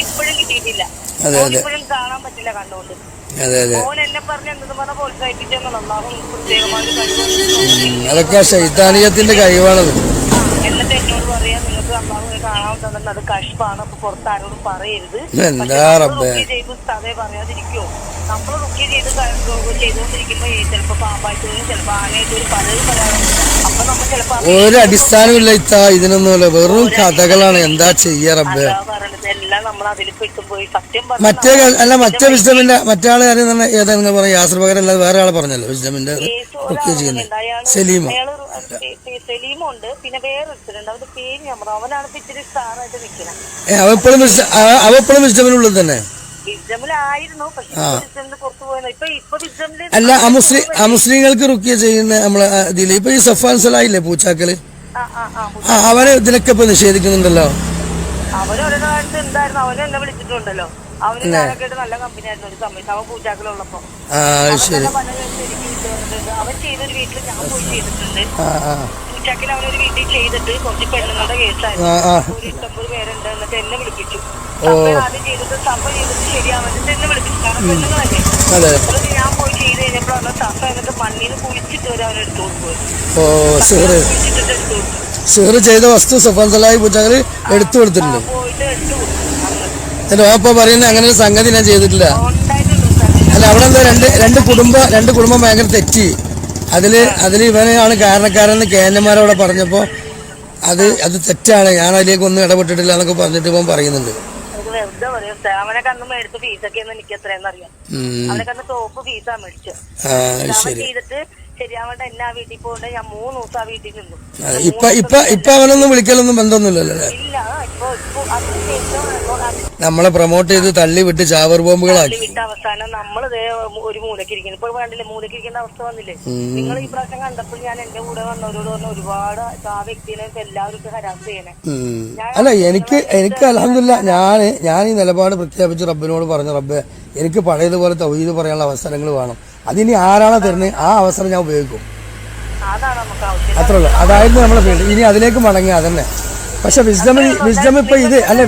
ഇപ്പോഴും കിട്ടിയിട്ടില്ല, ഇപ്പോഴും കാണാൻ പറ്റില്ല കണ്ടുകൊണ്ട്. ഓൻ എന്നെ പറഞ്ഞ എന്തെന്ന് പറഞ്ഞ പ്രോത്സാഹിപ്പിച്ചെന്നുള്ള പ്രത്യേകമായ അതൊക്കെ ശൈത്താനിയത്തിന്റെ കഴിവാണത്. എന്നിട്ട് എന്നോട് പറയാ, നിങ്ങൾക്ക് അള്ളാഹു കാണാൻ തന്നെ അത് കഷ്പാണ്, അപ്പൊ പുറത്ത് ആരോടും പറയരുത്. ചെയ്ത് അതേ പറയാതിരിക്കോ. നമ്മൾ റുക്കി ചെയ്തുകൊണ്ടിരിക്കുമ്പോ ചിലപ്പോ പാമ്പായിട്ട് വരും, ചിലപ്പോ ആനയായിട്ട് വരും, പലരും പറയാറുണ്ട്. അപ്പൊ നമ്മൾ ചിലപ്പോ ഒരു അടിസ്ഥാനമില്ല ഇതിനൊന്നുമല്ല, വെറും കഥകളാണ്. എന്താ ചെയ്യാ റബ്ബേ. എല്ലാം നമ്മൾ അതിൽ പെട്ടുപോയി. സത്യം മറ്റേ വിസ്ഡമിന്റെ മറ്റേ ആള് ഏതാണെന്ന് പറയാം, യാസർ പകരം അല്ലാതെ വേറെ ആളെ പറഞ്ഞല്ലോ വിസ്ഡമിന്റെ സെലീമുണ്ട്, പിന്നെ വേറൊരുത്തരുണ്ട്, അവന്റെ പേര് നമ്മൾ, അവനാണ് ഇപ്പൊ ഇച്ചിരി സ്റ്റാറായിട്ട് നിൽക്കുന്നത്. അവപ്പോഴും വിസ്ഡമിനുള്ളത് തന്നെ വിസ്ഡമിലായിരുന്നു, പക്ഷെ പുറത്തു പോയത് ഇപ്പൊ വിസ്ഡമില്. അല്ല, അമുസ്ലിങ്ങൾക്ക് റുക്കിയ ചെയ്യുന്ന നമ്മളെ ഇതില് ഇപ്പൊ ഈ സഫാൻ സലായില്ലേ പൂച്ചാക്കല്, അവര് ഇതിലൊക്കെ ഇപ്പൊ നിഷേധിക്കുന്നുണ്ടല്ലോ. അവരൊരു കാലത്ത് ഉണ്ടായിരുന്നു, അവരെന്നെ വിളിച്ചിട്ടുണ്ടല്ലോ. അവന് ഞാനൊക്കെ ആയിട്ട് നല്ല കമ്പനി ആയിരുന്നു ഒരു സമയത്ത്. അവൻ പൂജാക്കിലുള്ളപ്പോ അവൻ ചെയ്തൊരു വീട്ടിൽ ഞാൻ പോയി ചെയ്തിട്ടുണ്ട്. പൂജാക്കിൽ അവനൊരു വീട്ടിൽ ചെയ്തിട്ട് കുറച്ച് പെണ്ണുങ്ങളുടെ കേസായിരുന്നു. 150 പേരുണ്ട്. എന്നിട്ട് എന്നെ വിളിപ്പിച്ചു. ആദ്യം ചെയ്തിട്ട് സഭ ചെയ്തിട്ട് ശരിയാവുന്നിട്ട് എന്നെ വിളിപ്പിച്ചു. കാരണം പെണ്ണുങ്ങളല്ലേ. ഞാൻ പോയി ചെയ്ത് കഴിഞ്ഞപ്പോഴാണ് സഭ എന്നിട്ട് മണ്ണിന് കുഴിച്ചിട്ട് വരെ അവൻ എടുത്തു പോയി. കുഴിച്ചിട്ടിട്ട് എടുത്തു കൊടുത്തു. ചെയ്ത വസ്തു സഫാൻസലായി പൂജാക്കിൽ എടുത്തു കൊടുത്തിട്ടുണ്ട്. പോയിട്ട് എടുത്തു കൊടുത്തു. അപ്പൊ പറയുന്നത് അങ്ങനെ ഒരു സംഗതി ഞാൻ ചെയ്തിട്ടില്ല. അല്ല, അവിടെ എന്താ രണ്ട് കുടുംബം ഭയങ്കര തെറ്റി. അതില് ഇവനെയാണ് കാരണക്കാരെന്ന് കേന്ദ്രന്മാരവിടെ പറഞ്ഞപ്പോ അത് തെറ്റാണ്, ഞാൻ അതിലേക്ക് ഒന്നും ഇടപെട്ടിട്ടില്ല എന്നൊക്കെ പറഞ്ഞിട്ട് ഇവൻ പറയുന്നുണ്ട്. അവനെ കന്ന് മേടിച്ച ഫീസൊക്കെ എനിക്ക് എത്രയെന്നറിയാം. അവനെ കന്ന് ടോപ്പ് ഫീസാ മേടിച്ചത്. ചെയ്തിട്ട് ശരിയാവേണ്ട എന്നെ ആ വീട്ടിൽ പോകണ്ട. ഞാൻ 3 ദിവസം ആ വീട്ടിൽ നിന്നു. ഇപ്പൊ അവനൊന്നും വിളിക്കലൊന്നും ബന്ധമൊന്നുമില്ലല്ലോ. ഇല്ല, ഇപ്പൊ നമ്മളെ പ്രൊമോട്ട് ചെയ്ത് തള്ളി വിട്ട് ചാവർ ബോംബുകളാക്കി വിട്ട അവസാനം നമ്മളിതേ ഒരു മൂലക്കിരിക്കുന്നു. ഇപ്പോൾ വേണ്ടില്ലേ മൂലക്കിരിക്കേണ്ട അവസ്ഥ വന്നില്ലേ? നിങ്ങൾ ഈ പ്രാവശ്യം കണ്ടപ്പോൾ ഞാൻ എന്റെ കൂടെ വന്നവരോട് പറഞ്ഞ ഒരുപാട് ആ വ്യക്തിനെ എല്ലാവരും ഹരാസ് ചെയ്യണേ. അല്ല, എനിക്ക് അൽഹംദുലില്ലാ ഞാൻ ഈ നിലപാട് പ്രഖ്യാപിച്ച് റബ്ബിനോട് പറഞ്ഞു, റബ്ബേ എനിക്ക് പഴയതുപോലെ തൗഹീദ് പറയാനുള്ള അവസരങ്ങൾ വേണം. അതിനി ആരാണോ തരുന്നത് ആ അവസരം ഞാൻ ഉപയോഗിക്കും. അത്രേ ഉള്ളൂ. അതായിരുന്നു നമ്മളെ ഫീൽഡ്. ഇനി അതിലേക്ക് മടങ്ങി അതന്നെ. പക്ഷെ വിസ്ഡം ഇപ്പൊ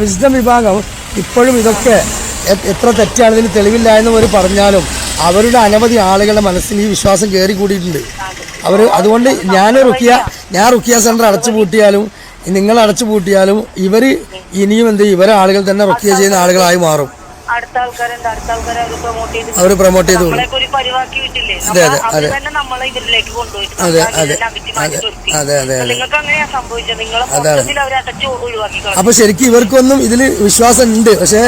വിസ്ഡം വിഭാഗം ഇപ്പോഴും ഇതൊക്കെ എത്ര തെറ്റാണ്, ഇതിന് തെളിവില്ല എന്ന് അവർ പറഞ്ഞാലും അവരുടെ അനവധി ആളുകളുടെ മനസ്സിൽ ഈ വിശ്വാസം കയറി കൂടിയിട്ടുണ്ട്. അതുകൊണ്ട് ഞാൻ റുക്കിയ സെന്റർ അടച്ചുപൂട്ടിയാലും നിങ്ങൾ അടച്ചുപൂട്ടിയാലും ഇവര് ഇനിയും ഇവരെ ആളുകൾ തന്നെ റുക്കിയ ചെയ്യുന്ന ആളുകളായി മാറും. അടുത്ത ആൾക്കാരുണ്ട്. അടുത്ത ആൾക്കാരെ അവർ പ്രൊമോട്ട് ചെയ്തു. ഒരു പരിവാക്കി വിട്ടില്ലേ, തന്നെ നമ്മളെ ഇതിലേക്ക് കൊണ്ടുപോയിട്ട് നിങ്ങൾക്ക് അങ്ങനെയാ സംഭവിച്ചത്. നിങ്ങളെ മൊത്തത്തിൽ അവരെ അടച്ചു ഒഴിവാക്കി. അപ്പൊ ശരിക്കും ഇവർക്കൊന്നും ഇതിൽ വിശ്വാസം ഉണ്ട്. പക്ഷെ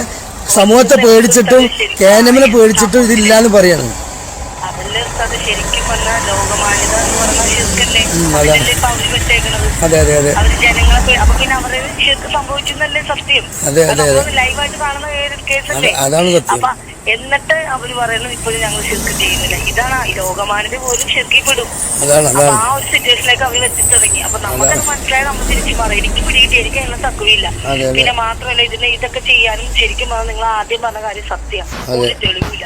സമൂഹത്തെ പേടിച്ചിട്ടും കേനമിനെ പേടിച്ചിട്ടും ഇതില്ലാന്ന് പറയാണ്. അതല്ലേ ശരിക്കും പറഞ്ഞാൽ ലോകമാന്യത എന്ന് പറഞ്ഞാൽ ശരിക്കല്ലേ അതെ അതെ അതെ അവര് ജനങ്ങളെ അപ്പൊ പിന്നെ അവരെ ശരിക്കും സംഭവിച്ചെന്നല്ലേ സത്യം. ലൈവായിട്ട് കാണുന്ന കേസല്ലേ. അപ്പൊ എന്നിട്ട് അവര് പറയുന്നത് ഇപ്പോഴും ഞങ്ങൾ ശരിക്കും ചെയ്യുന്നില്ല. ഇതാണ് ഈ ലോകമാനത പോലും ശരിക്കും പെടും. അപ്പൊ ആ ഒരു സിറ്റുവേഷനിലേക്ക് അവര് വെച്ച് തുടങ്ങി. അപ്പൊ നമുക്കത് മനസ്സിലായി നമ്മൾ തിരിച്ചു പറയും. എനിക്ക് പിടിയിട്ട് എനിക്ക് അതിനുള്ള തക്കവില്ല. പിന്നെ മാത്രമല്ല ഇതൊക്കെ ചെയ്യാനും ശരിക്കും നിങ്ങൾ ആദ്യം പറഞ്ഞ കാര്യം സത്യം. ഒരു തെളിവില്ല.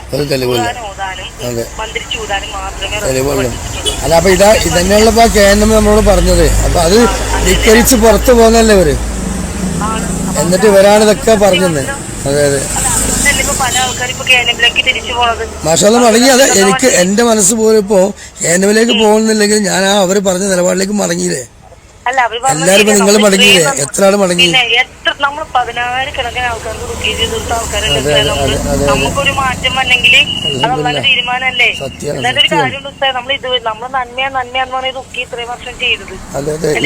ഓതാനും മന്ത്രിച്ചൂതാനും മാത്രമേ. അല്ല, അപ്പൊ ഇതന്നെയുള്ള നമ്മളോട് പറഞ്ഞത്. അപ്പൊ അത് ധിക്കരിച്ച് പുറത്തു പോകുന്നല്ലേ ഇവര്. എന്നിട്ട് ഇവരാണ് ഇതൊക്കെ പറഞ്ഞത്. അതെ അതെ മാഷാഅല്ലാഹ് മടങ്ങി. അതെ, എനിക്ക് എന്റെ മനസ്സ് പോലും ഇപ്പോ കേനമിലേക്ക് പോകുന്നില്ലെങ്കിൽ ഞാൻ അവര് പറഞ്ഞ നിലപാടിലേക്ക് മടങ്ങിയില്ലേ. എല്ലാരും നിങ്ങൾ മടങ്ങിയില്ലേ? എത്ര ആള് മടങ്ങി? നമ്മൾ 10,000 ആൾക്കാർക്ക് നമുക്കൊരു മാറ്റം വന്നെങ്കിൽ അത് തീരുമാനമല്ലേ. എന്നൊരു കാര്യമുണ്ട്. നമ്മൾ നന്മയാന്ന് പറഞ്ഞ ദുഃഖി ഇത്രയും വർഷം ചെയ്തത്.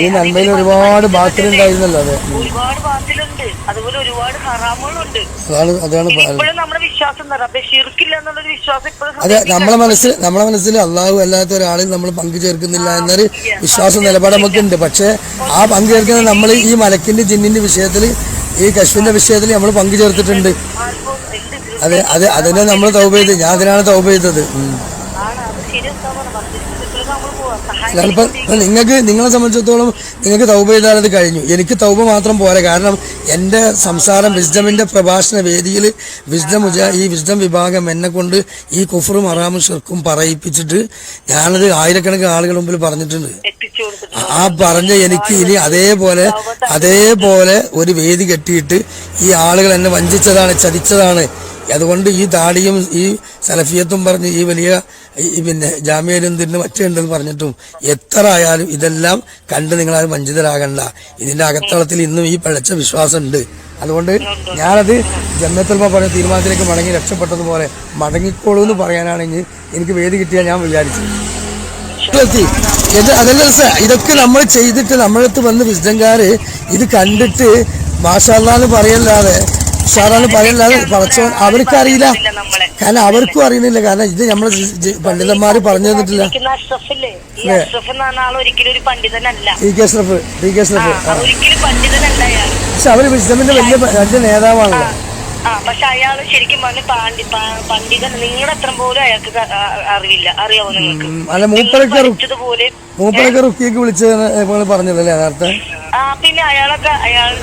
ഈ നന്മയിൽ ഒരുപാട് ബാത്തിലുണ്ടായിരുന്നല്ലോ. അതെ, ഒരുപാട് ബാത്തിലുണ്ട്. അതുപോലെ ഒരുപാട് ഹറാമുകളുണ്ട്. ഇപ്പോഴും നമ്മുടെ വിശ്വാസം ഷിർക്കില്ല എന്നുള്ളൊരു വിശ്വാസം ഇപ്പോഴും. അതെ, നമ്മളെ മനസ്സിൽ അള്ളാഹു അല്ലാത്ത ഒരാളിൽ നമ്മൾ പങ്കു ചേർക്കുന്നില്ല എന്നൊരു വിശ്വാസ നിലപാട് നമുക്കുണ്ട്. പക്ഷെ ആ പങ്കു ചേർക്കുന്നത് നമ്മൾ ഈ മലക്കിന്റെ ജിന്നിന്റെ വിഷയത്തിൽ, ഈ കശ്മിന്റെ വിഷയത്തിൽ നമ്മൾ പങ്കു ചേർത്തിട്ടുണ്ട്. അതെ അതെ അതിനെ നമ്മൾ തൗബ ചെയ്ത്, ഞാൻ അതിനാണ് തൗബ ചെയ്തത്. ചിലപ്പോൾ നിങ്ങളെ സംബന്ധിച്ചിടത്തോളം നിങ്ങൾക്ക് തൗബ ചെയ്താൽ അത് കഴിഞ്ഞു. എനിക്ക് തൗബ മാത്രം പോരാ. കാരണം എൻ്റെ സംസാരം വിസ്ഡമിൻ്റെ പ്രഭാഷണ വേദിയിൽ ഈ വിസ്ഡം വിഭാഗം എന്നെ കൊണ്ട് ഈ കുഫറും ഹറാമും ശിർക്കും പറയിപ്പിച്ചിട്ട് ഞാനത് ആയിരക്കണക്കിന് ആളുകൾ മുമ്പിൽ പറഞ്ഞിട്ടുണ്ട്. ആ പറഞ്ഞ എനിക്ക് ഇനി അതേപോലെ ഒരു വേദി കെട്ടിയിട്ട് ഈ ആളുകൾ എന്നെ വഞ്ചിച്ചതാണ്, ചതിച്ചതാണ്. അതുകൊണ്ട് ഈ താടിയും ഈ സലഫിയത്തും പറഞ്ഞ് ഈ വലിയ പിന്നെ ജാമ്യയിലും തിരിഞ്ഞ് മറ്റുണ്ടെന്ന് പറഞ്ഞിട്ടും എത്ര ആയാലും ഇതെല്ലാം കണ്ട് നിങ്ങളാരും വഞ്ചിതരാകണ്ട. ഇതിന്റെ അകത്തളത്തിൽ ഇന്നും ഈ പിഴച്ച വിശ്വാസം ഉണ്ട്. അതുകൊണ്ട് ഞാനത് ജന്നത്തുൽമ പറഞ്ഞ തീരുമാനത്തിലേക്ക് മടങ്ങി രക്ഷപ്പെട്ടതുപോലെ മടങ്ങിക്കോളൂ എന്ന് പറയാനാണെങ്കിൽ എനിക്ക് വേദി കിട്ടിയാൽ ഞാൻ വിചാരിച്ചു. അതല്ല ഇതൊക്കെ നമ്മൾ ചെയ്തിട്ട് നമ്മളടുത്ത് വന്ന് വിസ്ഡംകാര് ഇത് കണ്ടിട്ട് മാഷാഅല്ലാഹ് എന്ന് പറയല്ലാതെ പറച്ചോൻ അവർക്കറിയില്ല. കാരണം അവർക്കും അറിയുന്നില്ല. കാരണം ഇത് നമ്മളെ പണ്ഡിതന്മാര് പറഞ്ഞു തന്നിട്ടില്ല. പക്ഷെ അവര് വിസ്ഡമിന്റെ വലിയ നേതാവാണല്ലോ. പക്ഷെ അയാള് ശരിക്കും പറഞ്ഞ പണ്ഡിതൻ. നിങ്ങളുടെ അത്ര പോലും അയാൾക്ക് അറിവില്ല. അറിയാവോ നിങ്ങൾക്ക്? അല്ല, മൂപ്പരൊക്കെ റുക്കിയൊക്കെ വിളിച്ചത് പറഞ്ഞതല്ലേ നേരത്തെ? പിന്നെ അയാളൊക്കെ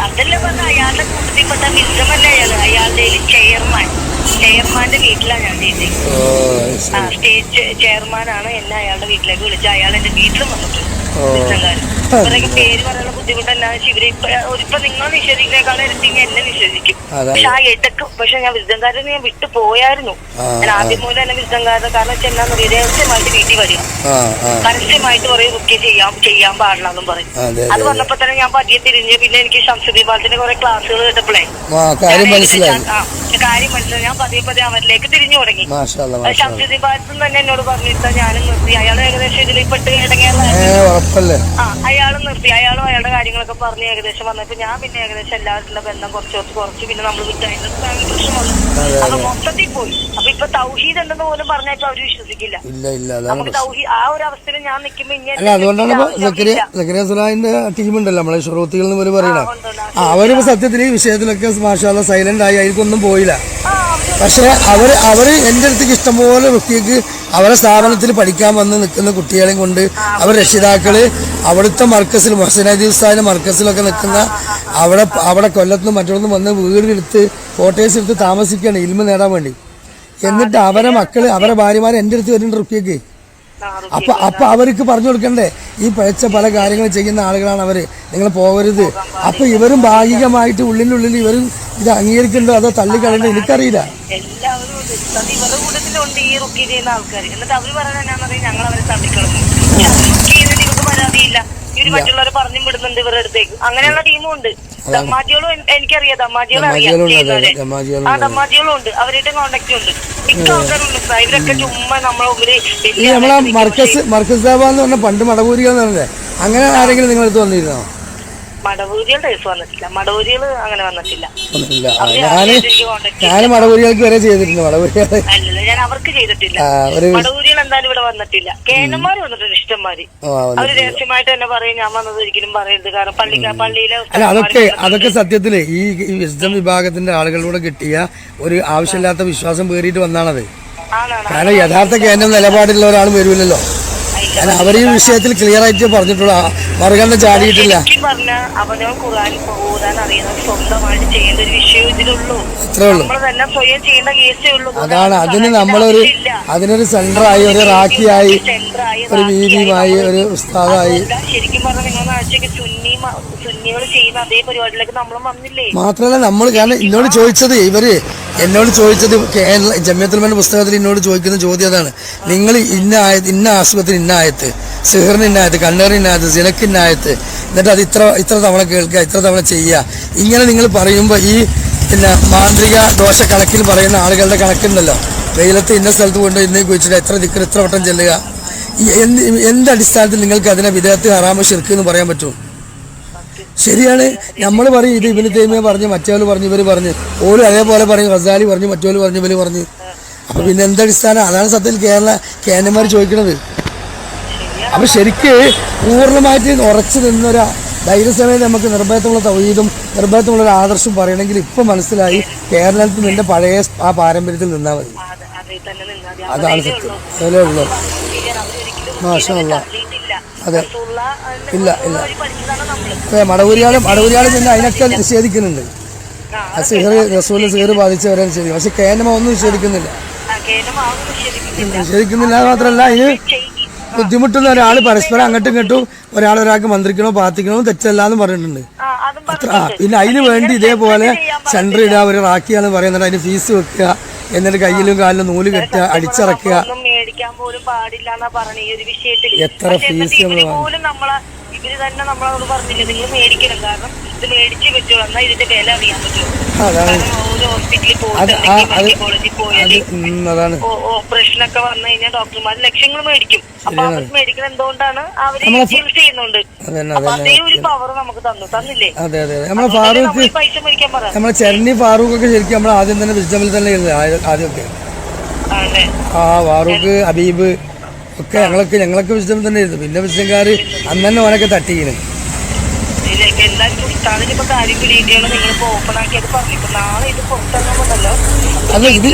അതല്ല പറഞ്ഞ അയാളുടെ കൂട്ടത്തിൽപ്പെട്ട വിദ്യമല്ല അയാളുടെ ചെയർമാന്റെ വീട്ടിലാണ് ഞാൻ ചെയ്തത്. സ്റ്റേജ് ചെയർമാനാണ് എന്നെ അയാളുടെ വീട്ടിലേക്ക് വിളിച്ചത്. അയാൾ എന്റെ വീട്ടിലും വന്നിട്ടുണ്ട്. ഇവരൊക്കെ പേര് പറയാനുള്ള ബുദ്ധിമുട്ടല്ല. ഇവരിപ്പൊ നിങ്ങൾ നിഷേധിക്കുന്നേക്കാളും ഇരട്ടി എന്നെ നിഷേധിക്കും. പക്ഷെ ആ ഇടക്ക് ഞാൻ വിരുദ്ധംകാരനെ ഞാൻ വിട്ടു പോയായിരുന്നു. ഞാൻ ആദ്യം മൂലം എന്നെ വിരുദ്ധംകാരൻ. കാരണം വെച്ചാൽ എന്നാന്ന് രഹസ്യമായിട്ട് വീട്ടിൽ വരിക, പരസ്യമായിട്ട് പറയും ബുക്ക് ചെയ്യാൻ പാടില്ല എന്നും പറയും. അത് വന്നപ്പോ തന്നെ ഞാൻ പതിയെ തിരിഞ്ഞ് പിന്നെ എനിക്ക് ശംസുദ്ദീപാലത്തിന്റെ കുറെ ക്ലാസ്സുകൾ കേട്ടപ്പോഴേ കാര്യം മനസ്സിലായി. ഞാൻ പതിയെ അവരിലേക്ക് തിരിഞ്ഞു തുടങ്ങി. ശംസുദ്ദീപാലത്തും തന്നെ എന്നോട് പറഞ്ഞിട്ട് ഞാനും നിർത്തി. അയാൾ ഏകദേശം ഇതിൽപ്പെട്ട് അയാളും നിർത്തി. അയാളും അയാളുടെ കാര്യങ്ങളൊക്കെ പറഞ്ഞ് ഏകദേശം വന്നപ്പോ ഞാൻ പിന്നെ ഏകദേശം എല്ലാവരുടെ ബന്ധം കുറച്ച് പിന്നെ നമ്മൾ വിട്ടതിന്റെ പ്രശ്നം വന്നു. അപ്പൊ മൊത്തത്തിൽ പോയി. അപ്പൊ ഇപ്പൊ തൗഹീദ് ഉണ്ടെന്ന് പോലും പറഞ്ഞാൽ അവര് വിശ്വസിക്കില്ല. നമുക്ക് തൗഹീദ് ആ ഒരു അവസ്ഥയിൽ ഞാൻ നിൽക്കുമ്പോ അതുകൊണ്ടാണ് ടീമുണ്ടല്ലോ നമ്മളെ ശ്രോത്തികൾ എന്ന് പറയണ അവരിപ്പോ സത്യത്തിൽ ഈ വിഷയത്തിലൊക്കെ മാഷാഅല്ലാ സൈലന്റ് ആയി അതിൽക്കൊന്നും പോയില്ല. പക്ഷെ അവര് എന്റെ അടുത്തേക്ക് ഇഷ്ടംപോലെ റുക്കിയക്ക് അവരെ സ്ഥാപനത്തിൽ പഠിക്കാൻ വന്ന് നിൽക്കുന്ന കുട്ടികളെയും കൊണ്ട് അവർ രക്ഷിതാക്കള് അവിടുത്തെ മർക്കസിൽ മൊഹ്സിനദി ഉസ്താദിന്റെ മർക്കസിലൊക്കെ നിൽക്കുന്ന അവിടെ കൊല്ലത്തുനിന്നും മറ്റൊന്നും വന്ന് വീടെടുത്ത് കോട്ടേഴ്സ് എടുത്ത് താമസിക്കുകയാണ് ഇൽമ നേടാൻ വേണ്ടി. എന്നിട്ട് അവരെ മക്കള് അവരെ ഭാര്യമാരെ എൻ്റെ അടുത്ത് വരുന്നുണ്ട് റുക്കിയക്ക്. അപ്പൊ അവർക്ക് പറഞ്ഞു കൊടുക്കണ്ടേ ഈ പിഴച്ച പല കാര്യങ്ങൾ ചെയ്യുന്ന ആളുകളാണ് അവര്, നിങ്ങൾ പോകരുത്. അപ്പൊ ഇവരും ഭാഗികമായിട്ട് ഉള്ളിനുള്ളിൽ ഇവരും ഇത് അംഗീകരിക്കണ്ടോ അതോ തള്ളിക്കളയണ്ടോ എനിക്കറിയില്ല. എല്ലാവരും ഇവരുടെ കൂട്ടത്തിലുണ്ട് ഈ റുക്കി ചെയ്യുന്ന ആൾക്കാർ. എന്നിട്ട് അവര് പറയുന്നത് ഞങ്ങൾ അവരെ തള്ളിക്കളഞ്ഞു. ഇവർക്ക് പരാതിയില്ല. ഇവര് മറ്റുള്ളവരെ പറഞ്ഞും വിടുന്നുണ്ട് ഇവരുടെ അടുത്തേക്ക്. അങ്ങനെയുള്ള ടീമും ഉണ്ട്. ദമ്മാജികളും എനിക്കറിയാം. ദമ്മാജികളും അറിയാം ചെയ്യുന്നവരെ. ആ ദമ്മാജികളും ഉണ്ട്. അവരുടെ കോണ്ടാക്ട് ഉണ്ട്. മിക്ക ആൾക്കാരുണ്ട്. ഇവരൊക്കെ ചുമ്മാ നമ്മളെ മർക്കസ് സാബ എന്ന് പറഞ്ഞ പണ്ട് മടവൂരികൾ എന്ന് പറഞ്ഞത് അങ്ങനെ ആരെങ്കിലും നിങ്ങളടുത്ത് വന്നിരുന്നോ? മടവൂരികളുടെ കേസ് വന്നിട്ടില്ല. മടവൂരികള് അങ്ങനെ വന്നിട്ടില്ല. ഞാൻ മടവൂരികൾക്ക് വരെ ചെയ്തിട്ടുണ്ട്. അല്ലല്ല, ഞാൻ അവർക്ക് ചെയ്തിട്ടില്ല. മടവൂരികൾ എന്തായാലും ഇവിടെ വന്നിട്ടില്ല. കേനന്മാര് വന്നിട്ടുണ്ട് ഇഷ്ടംമാര്. അവര് രഹസ്യമായിട്ട് തന്നെ പറയും ഞാൻ വന്നത് ഒരിക്കലും പറയരുത്. കാരണം പള്ളിയിലെ അതൊക്കെ സത്യത്തില് ഈ വിസ്ഡം വിഭാഗത്തിന്റെ ആളുകളിലൂടെ കിട്ടിയ ഒരു ആവശ്യമില്ലാത്ത വിശ്വാസം പേറിയിട്ട് വന്നാണത്. കാരണം യഥാർത്ഥ കേന്ദ്രം നിലപാടുള്ള ഒരാൾ വരൂലല്ലോ. അവർ ഈ വിഷയത്തിൽ ക്ലിയർ ആയിട്ട് പറഞ്ഞിട്ടുള്ള മറുകണ്ട ചാടിയിട്ടില്ല. അവനോ ഖുർആൻ ഓതാൻ അറിയുന്നത് സ്വന്തമായിട്ട് ചെയ്യേണ്ട ഒരു വിഷയം ഇതിലുള്ളൂ. അത്രേ ഉള്ളൂ. സ്വയം ചെയ്യേണ്ട കേസേ ഉള്ളൂ. അതാണ് അതിനൊരു സെന്ററായി ഒരു റാക്കിയായി ഒരു വീതിയുമായി ഒരു ഉസ്താദായി. ശരിക്കും പറഞ്ഞാൽ നിങ്ങൾ നാഴ്ചക്ക് സുന്നികൾ ചെയ്യുന്ന അതേ പരിപാടിയിലേക്ക് നമ്മളും വന്നില്ലേ. മാത്രമല്ല നമ്മൾ കാരണം എന്നോട് ചോദിച്ചത് കേരള ജമിയത്തുൽ ഉലമയുടെ പുസ്തകത്തിൽ എന്നോട് ചോദിക്കുന്ന ചോദ്യം അതാണ്. നിങ്ങൾ ഇന്ന ആശുപത്രി ഇന്ന ആയത്ത്, സിഹറിന് ഇന്നായത്ത്, കണ്ണേറിന് ഇന്നായത്ത്, സിനക്ക് ഇന്നായത്ത്, എന്നിട്ട് അത് ഇത്ര തവണ കേൾക്കുക, ഇത്ര തവണ ചെയ്യുക, ഇങ്ങനെ നിങ്ങൾ പറയുമ്പോൾ ഈ പിന്നെ മാന്ത്രിക ദോഷ കണക്കിൽ പറയുന്ന ആളുകളുടെ കണക്കുണ്ടല്ലോ, വെയിലത്ത് ഇന്ന സ്ഥലത്ത് കൊണ്ട് ഇന്നേ കുഴിച്ചിട്ട് എത്ര ദിക്കർ ഇത്ര വട്ടം ചെല്ലുക, എന്ത് അടിസ്ഥാനത്തിൽ നിങ്ങൾക്ക് അതിനെ വിദേഹത്ത് ഹറാമ ശിർക്ക് എന്ന് പറയാൻ പറ്റും? ശരിയാണ്. നമ്മൾ പറയും ഇത് ഇബിന് തൈമിയ പറഞ്ഞു, മറ്റേവര് പറഞ്ഞു, ഇവര് പറഞ്ഞു, ഓരോ അതേപോലെ പറയും, ഗസാലി പറഞ്ഞു, മറ്റേവര് പറഞ്ഞു, ഇവര് പറഞ്ഞു. അപ്പൊ പിന്നെ എന്തടിസ്ഥാനം? അതാണ് സത്യത്തിൽ കേന്ദ്രന്മാർ ചോദിക്കുന്നത്. അപ്പൊ ശരിക്ക് പൂർണ്ണമായിട്ട് ഉറച്ചു നിന്നൊരു ധൈര്യസമയം നമുക്ക് നിർഭയത്തുള്ള തൗഹീദും നിർഭയത്തുള്ള ഒരു ആദർശം പറയണമെങ്കിൽ ഇപ്പൊ മനസ്സിലായി കേരളത്തിൽ നിന്റെ പഴയ ആ പാരമ്പര്യത്തിൽ നിന്നാൽ മതി. അതാണ് സത്യം. അതേ ഉള്ളൂ. മാഷാ അല്ലാഹ്. അതെ, ഇല്ല മടവൂരിയാളും പിന്നെ അതിനൊക്കെ നിഷേധിക്കുന്നുണ്ട്. സിഹർ ബാധിച്ചവരെ ശരി. പക്ഷെ കേനമ ഒന്നും നിഷേധിക്കുന്നില്ല. മാത്രമല്ല അതിന് ബുദ്ധിമുട്ടുന്ന ഒരാൾ പരസ്പരം അങ്ങോട്ടും ഇങ്ങോട്ടും ഒരാൾക്ക് മന്ത്രിക്കണോ പ്രാർത്ഥിക്കണോ തെറ്റല്ല എന്ന് പറഞ്ഞിട്ടുണ്ട്. അത്ര പിന്നെ അതിന് വേണ്ടി ഇതേപോലെ സെന്റർ ഇടുക, ഒരു റാക്കിയാന്ന് പറയുന്നത്, അതിന് ഫീസ് വെക്കുക, എന്നിട്ട് കയ്യിലും കാലിലും നൂല് കെട്ടുക, അടിച്ചിറക്കുക. എത്ര ഫീസ് ഇവര് തന്നെ നമ്മളോട് പറഞ്ഞില്ല നിങ്ങൾ മേടിക്കണം, കാരണം ഇത് മേടിച്ചേ പറ്റുള്ളൂ, എന്നാൽ ഇതിന്റെ വില അറിയാൻ പറ്റുള്ളൂ. ഹോസ്പിറ്റലിൽ പോയാൽ ഓപ്പറേഷനൊക്കെ വന്നു കഴിഞ്ഞാൽ ഡോക്ടർമാർ ലക്ഷങ്ങൾ മേടിക്കും. അപ്പൊ അവർ മേടിക്കണം എന്തുകൊണ്ടാണ്? അവര് ചികിത്സ ചെയ്യുന്നുണ്ട്. അപ്പൊ അതേ ഒരു പവർ നമുക്ക് തന്നില്ലേ? അതെ അതെ. നമ്മളെ ഫാറൂഖ്, നമ്മളെ ചെന്നൈ ഫാറൂഖ് ഒക്കെ ശരിക്കും നമ്മൾ ആദ്യം തന്നെ വിസ്ഡമിൽ തന്നെ ആദ്യമൊക്കെ ഫാറൂഖ്, ഹബീബ് ഒക്കെ ഞങ്ങളൊക്കെ വിസ്ഡമിൽ തന്നെ ആയിരുന്നു. പിന്നെ വിസ്ഡംകാര് അന്ന് തന്നെ ഓനൊക്കെ തട്ടിയിരുന്നു. എന്തായാലും ഉസ്താദിന് ഇപ്പൊ കാര്യം പിടിയിട്ടാണ് നിങ്ങളിപ്പോ ഓപ്പൺ ആക്കിയത് പറഞ്ഞിപ്പോ നാളെ ഇത് പുറത്തിറങ്ങുമ്പോണ്ടല്ലോ.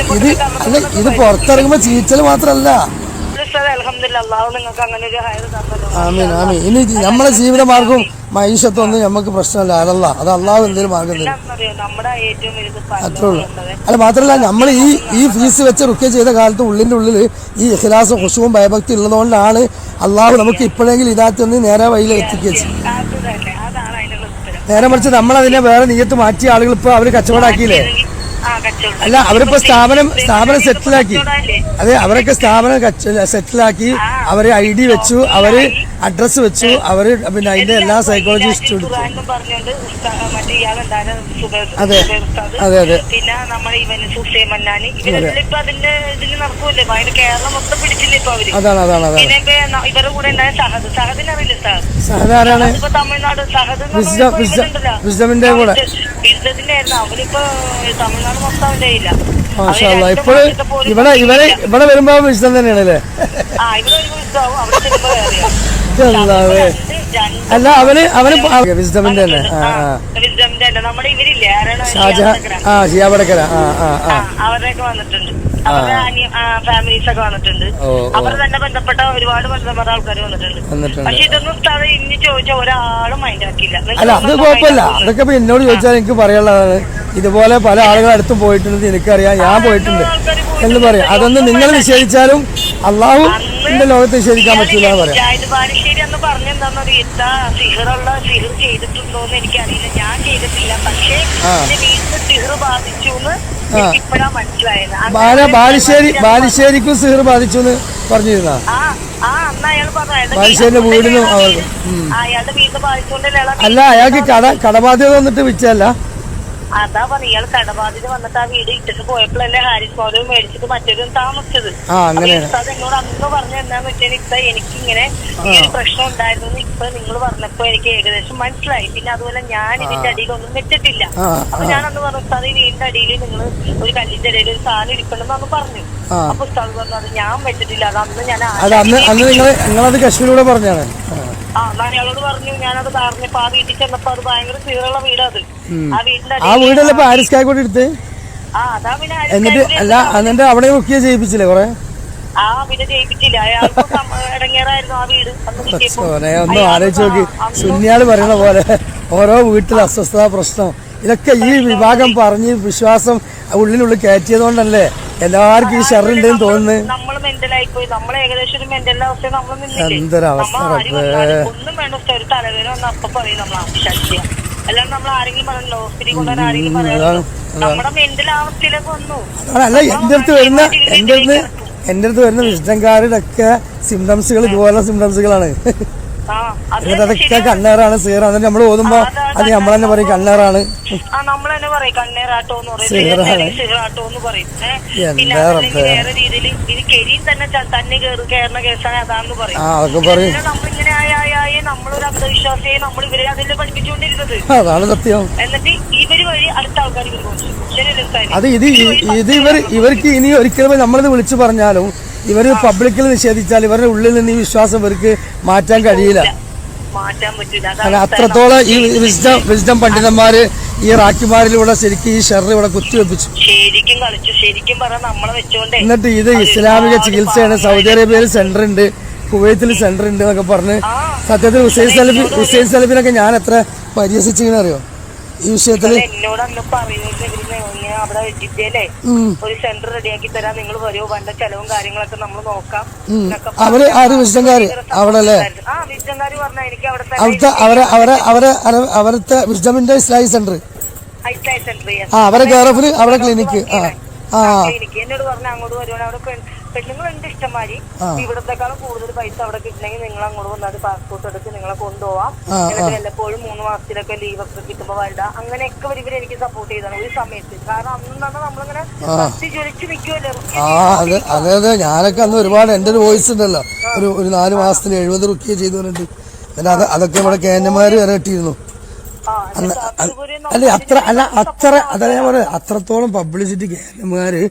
ഇത് പുറത്തിറങ്ങുമ്പോ ചീച്ചല് മാത്രല്ല. അൽഹംദുലില്ലാ അല്ലാഹു നിങ്ങൾക്ക് അങ്ങനെ ഒരു ഹൈർ തന്നല്ലോ. ആമീൻ ആമീൻ. ഇനി നമ്മളെ ജീവിതമാർഗവും മൈഷത്തൊന്നും നമുക്ക് പ്രശ്നമല്ല. അതല്ല, അത് അള്ളാഹു എന്തെങ്കിലും മാർഗം തരും. നമ്മുടെ ഏറ്റവും അത്രേ ഉള്ളൂ. അല്ല മാത്രമല്ല, നമ്മൾ ഈ ഫീസ് വെച്ച് റുക്യ ചെയ്ത കാലത്ത് ഉള്ളിൻ്റെ ഉള്ളിൽ ഈ ഇഖ്ലാസും ഖുശൂവും ഭയഭക്തി ഉള്ളതുകൊണ്ടാണ് അള്ളാഹു നമുക്ക് ഇപ്പോഴെങ്കിലും ഇതിനകത്ത് നേരെ വഴിയിൽ എത്തിക്കുക. നേരെ മറിച്ച് നമ്മളതിനെ വേറെ നീയത്ത് മാറ്റിയ ആളുകൾ ഇപ്പോൾ അവർ കച്ചവടാക്കിയില്ലേ? അല്ല, അവരിപ്പോ സ്ഥാപനം സെറ്റിലാക്കി. അതെ, അവരൊക്കെ സ്ഥാപനം സെറ്റിലാക്കി. അവര് ID വെച്ചു, അവര് അഡ്രസ് വെച്ചു, അവര് പിന്നെ അതിന്റെ എല്ലാ സൈക്കോളജിസ്റ്റ് എടുത്തു. അതെ അതെ അതെ. പിന്നെ നമ്മുടെ ഇവന് സുസൈമന്നാനി ഇവരെല്ലാം ഇപ്പൊ അതിന്റെ ഇതിൽ നടക്കൂല്ലേ, ഭയങ്കര കേരളം മൊത്തം പിടിച്ചില്ലേ ഇപ്പൊ അവര്. അതാണ്. പിന്നെ ഇവരുടെ കൂടെ ഉണ്ടായ സഹദിനെ അറിയില്ല? സഹദാരാണ് ഇപ്പൊ തമിഴ്നാട് സഹദ് വിസ്ഡമിന്റെ കൂടെ വിസ്ഡത്തിന്റെ ആയിരുന്നു. അവരിപ്പോ തമിഴ്നാട് മൊത്തം അവന്റെ ഇല്ല. ഇപ്പോഴും ഇവിടെ വരുമ്പോ വിസ്ഡം തന്നെയാണല്ലേ? ഇവിടെ ഒരു വിസ്ഡാവും, അവിടെ ചെല്ലുമ്പോ അല്ല അവന് വിസ്ഡമിന്റെ തന്നെ. വിസ്ഡമിന്റെ അല്ല, നമ്മുടെ ഇവരില്ലേ ഷിയാബടക്കര അവരുടെയൊക്കെ വന്നിട്ടുണ്ട്. അവരുടെ ഫാമിലീസ് ഒക്കെ വന്നിട്ടുണ്ട്. അവർ തന്നെ ബന്ധപ്പെട്ട ഒരുപാട് ബന്ധപ്പെട്ട ആൾക്കാർ വന്നിട്ടുണ്ട്. പക്ഷെ ഇതൊന്നും ഇനി ചോദിച്ച ഒരാളും മൈൻഡ് ആക്കിയില്ല. അല്ല, അത് കുഴപ്പമില്ല. അതൊക്കെ ഇപ്പൊ എന്നോട് ചോദിച്ചാൽ എനിക്ക് പറയാനുള്ളതാണ്. ഇതുപോലെ പല ആളുകൾ അടുത്തും പോയിട്ടുണ്ട്, എനിക്കറിയാം, ഞാൻ പോയിട്ടുണ്ട് എന്ന് പറയാം. അതൊന്നും നിങ്ങൾ നിഷേധിച്ചാലും അള്ളാഹു എന്റെ ലോകത്ത് നിഷേധിക്കാൻ പറ്റൂല എന്ന് പറയാം. ബാലുശ്ശേരി എന്ന് പറഞ്ഞെന്താന്ന് സിഹർ ചെയ്തിട്ടുണ്ടോന്ന് എനിക്കറിയില്ല. ഞാൻ ചെയ്തിട്ടില്ല. പക്ഷേ വീട്ടിൽ സിഹർ ബാധിച്ചു എന്ന് ഇപ്പഴാ മനസ്സിലായത്. ബാലുശ്ശേരിക്കും സിഹർ ബാധിച്ചു എന്ന് പറഞ്ഞിരുന്ന അന്ന് അയാൾ പറഞ്ഞു ബാലുശ്ശേരിന്റെ വീടിനും അയാളുടെ വീട്ടിൽ ബാധിച്ചുകൊണ്ടല്ലേ. അല്ല, അയാൾക്ക് കടബാധ്യത വന്നിട്ട് വെച്ചല്ല. അതാ പറഞ്ഞു, ഇയാൾ കടബാധിത വന്നിട്ട് ആ വീട് ഇട്ടിട്ട് പോയപ്പോഴല്ലേ ഹാരിസ് മൗലവി മേടിച്ചിട്ട് മറ്റൊരു താമസിച്ചത്. അത് എന്നോട് അന്ന് പറഞ്ഞ എന്താന്ന് വെച്ചാൽ ഇപ്പൊ എനിക്കിങ്ങനെ ഈ ഒരു പ്രശ്നം ഉണ്ടായിരുന്നു ഇപ്പൊ നിങ്ങൾ പറഞ്ഞപ്പോ എനിക്ക് ഏകദേശം മനസ്സിലായി. പിന്നെ അതുപോലെ ഞാൻ ഇതിന്റെ അടിയിലൊന്നും വെച്ചിട്ടില്ല. അപ്പൊ ഞാൻ അന്ന് പറഞ്ഞു, ഉസ്താദ് ഈ വീടിന്റെ അടിയിൽ നിങ്ങൾ ഒരു കല്ലിന്റെ ഇടയിൽ ഒരു സാധനം ഇരിക്കണമെന്ന് അന്ന് പറഞ്ഞു. അപ്പൊ ഉസ്താദ് പറഞ്ഞു അത് ഞാൻ വെച്ചിട്ടില്ല, അത് അന്ന് ഞാൻ നിങ്ങളത് കശ്മീരിലൂടെ പറഞ്ഞാണ്. അയാളോട് പറഞ്ഞു. ഞാനത് പറഞ്ഞപ്പോ ആ വീട്ടിൽ ചെന്നപ്പോ അത് ഭയങ്കര തീരുള്ള വീടത്. ആ വീടല്ലേ ഹാരിസ് കായ്ക്കോട് എടുത്ത്? അതാ പിന്നെ എന്നിട്ട് അവിടെ റുക്കിയ ചെയ്യിപ്പിച്ചില്ലേ കൊറേ? പിന്നെ ചെയ്യിപ്പിച്ചില്ല. അയാൾക്ക് ഇടങ്ങേറായിരുന്നു ആ വീട്. ഒന്നും ആലോചിച്ച് നോക്കി. സുന്നിയാള് പറയണ പോലെ ഓരോ വീട്ടിൽ അസ്വസ്ഥത, പ്രശ്നം, ഇതൊക്കെ ഈ വിഭാഗം പറഞ്ഞ് വിശ്വാസം ഉള്ളിനുള്ളിൽ കയറ്റിയത് കൊണ്ടല്ലേ എല്ലാവർക്കും ഈ ഷെറുണ്ടെന്ന് തോന്നുന്നു. നമ്മള് മെന്റലായി പോയി. നമ്മളെ ഏകദേശം ഒരു മെന്റൽ അവസ്ഥ നമ്മൾ എന്തൊരവസ്ഥ. ഒന്നും വേണ്ട, ഒരു തലവേദന വന്ന് അപ്പൊ പറയും നമ്മൾ ആശാസ്യ. അല്ലാണ്ട് നമ്മൾ ആരെങ്കിലും പറഞ്ഞല്ലോ ഹോസ്പിറ്റലിൽ കൊണ്ടുവരാൻ ആരെങ്കിലും പറയാം നമ്മുടെ മെന്റൽ അവസ്ഥയിലേക്ക് വന്നു. അല്ല, എന്റെ അടുത്ത് വരുന്ന വിശദംകാരുടെ ഒക്കെ സിംറ്റംസുകൾ ഇതുപോലുള്ള സിംറ്റംസുകളാണ്. എന്നിട്ട് അതൊക്കെ കണ്ണേറാണ്, സീറാണ്. എന്നിട്ട് നമ്മൾ ഓതുമ്പോ അത് നമ്മൾ തന്നെ പറയും കണ്ണേറാണ്, നമ്മൾ തന്നെ പറയും കണ്ണേറാട്ടോ എന്ന് പറയും, സിഹറാട്ടോ എന്ന് പറയും. പിന്നെ വേറെ രീതിയിൽ ഇത് കെരിയും തന്നെ കയറുന്ന കേസാണ് അതാന്ന് പറയും. നമ്മളിങ്ങനെ ആയി നമ്മളൊരു അന്ധവിശ്വാസിയെ നമ്മൾ ഇവരെ അതിൽ പഠിപ്പിച്ചുകൊണ്ടിരുന്നത്. അതാണ് സത്യം. എന്നിട്ട് ഇവര് വഴി അടുത്ത ആൾക്കാർ അത് ഇവർക്ക് ഇനി ഒരിക്കലും നമ്മളിത് വിളിച്ചു പറഞ്ഞാലും ഇവര് പബ്ലിക്കിൽ നിഷേധിച്ചാൽ ഇവരുടെ ഉള്ളിൽ നിന്ന് ഈ വിശ്വാസം ഇവർക്ക് മാറ്റാൻ കഴിയില്ല. അത്രത്തോളം ഈ വിസ്ഡം പണ്ഡിതന്മാര് ഈ റാക്കിമാരിലൂടെ ശരിക്കും ഈ ഷെർ ഇവിടെ കുത്തിവെപ്പിച്ചു. ശരിക്കും കളിച്ചു. ശരിക്കും പറഞ്ഞാൽ നമ്മളെ വെച്ചോണ്ട് എന്നിട്ട് ഇത് ഇസ്ലാമിക ചികിത്സയാണ്. സൗദി അറേബ്യയിൽ സെന്റർ ഉണ്ട്, കുവൈത്തിൽ സെന്റർ ഉണ്ട് എന്നൊക്കെ പറഞ്ഞ് സത്യത്തിൽ ഹുസൈൻ സലഫിനൊക്കെ ഞാൻ എത്ര പരിഹസിച്ചിങ്ങനെ അറിയോ ഈ വിഷയത്തില്. എന്നോട് അന്ന് പറയുന്നത് അവിടെ ജിദ്ദയിലെ ഒരു സെന്റർ റെഡിയാക്കി തരാം, നിങ്ങൾ വരുമോ, വേണ്ട ചെലവും കാര്യങ്ങളൊക്കെ നമ്മൾ നോക്കാം. അവര് ആര് വിശദംകാര് അവിടെ അല്ലേ? വിശദംകാര് പറഞ്ഞാൽ എനിക്ക് അവിടുത്തെ വിസ്ഡമിന്റെ ഇസ്ലാഹി സെന്റർ, അവരെ ഗേറഫില് അവിടെ ക്ലിനിക്ക്. എന്നോട് പറഞ്ഞ അങ്ങോട്ട് വരുവാണ്. അവിടെ പെണ്ണുങ്ങളുണ്ട് ഇഷ്ടംമാരി. ഇവിടത്തെക്കാളും കൂടുതൽ പൈസ അവിടെ കിട്ടണമെങ്കിൽ നിങ്ങൾ അങ്ങോട്ട് വന്നാൽ പാസ്പോർട്ട് എടുത്ത് നിങ്ങളെ കൊണ്ടുപോവാം. എന്നിട്ട് വല്ലപ്പോഴും 3 മാസത്തിലൊക്കെ ലീവ് ഒക്കെ കിട്ടുമ്പോ വരണ്ട. അങ്ങനെയൊക്കെ ഇവര് എനിക്ക് സപ്പോർട്ട് ചെയ്താണ് ഒരു സമയത്ത്. കാരണം അന്നാണ് നമ്മളിങ്ങനെ ജ്വലിച്ച് നിൽക്കുമല്ലോ. അതെ, ഞാനൊക്കെ അന്ന് ഒരുപാട് എന്റെ ഒരു വോയിസ് ഉണ്ടല്ലോ, ഒരു 4 മാസത്തിന് 70 റുക്കിയ ചെയ്തു പറഞ്ഞിട്ട്. എന്നിട്ട് അതൊക്കെ ഇവിടെ കേന്ദ്രമാര് വരെ ഇട്ടിരുന്നു. അത്രത്തോളം പബ്ലിസിറ്റി കേന്ദ്രമാര്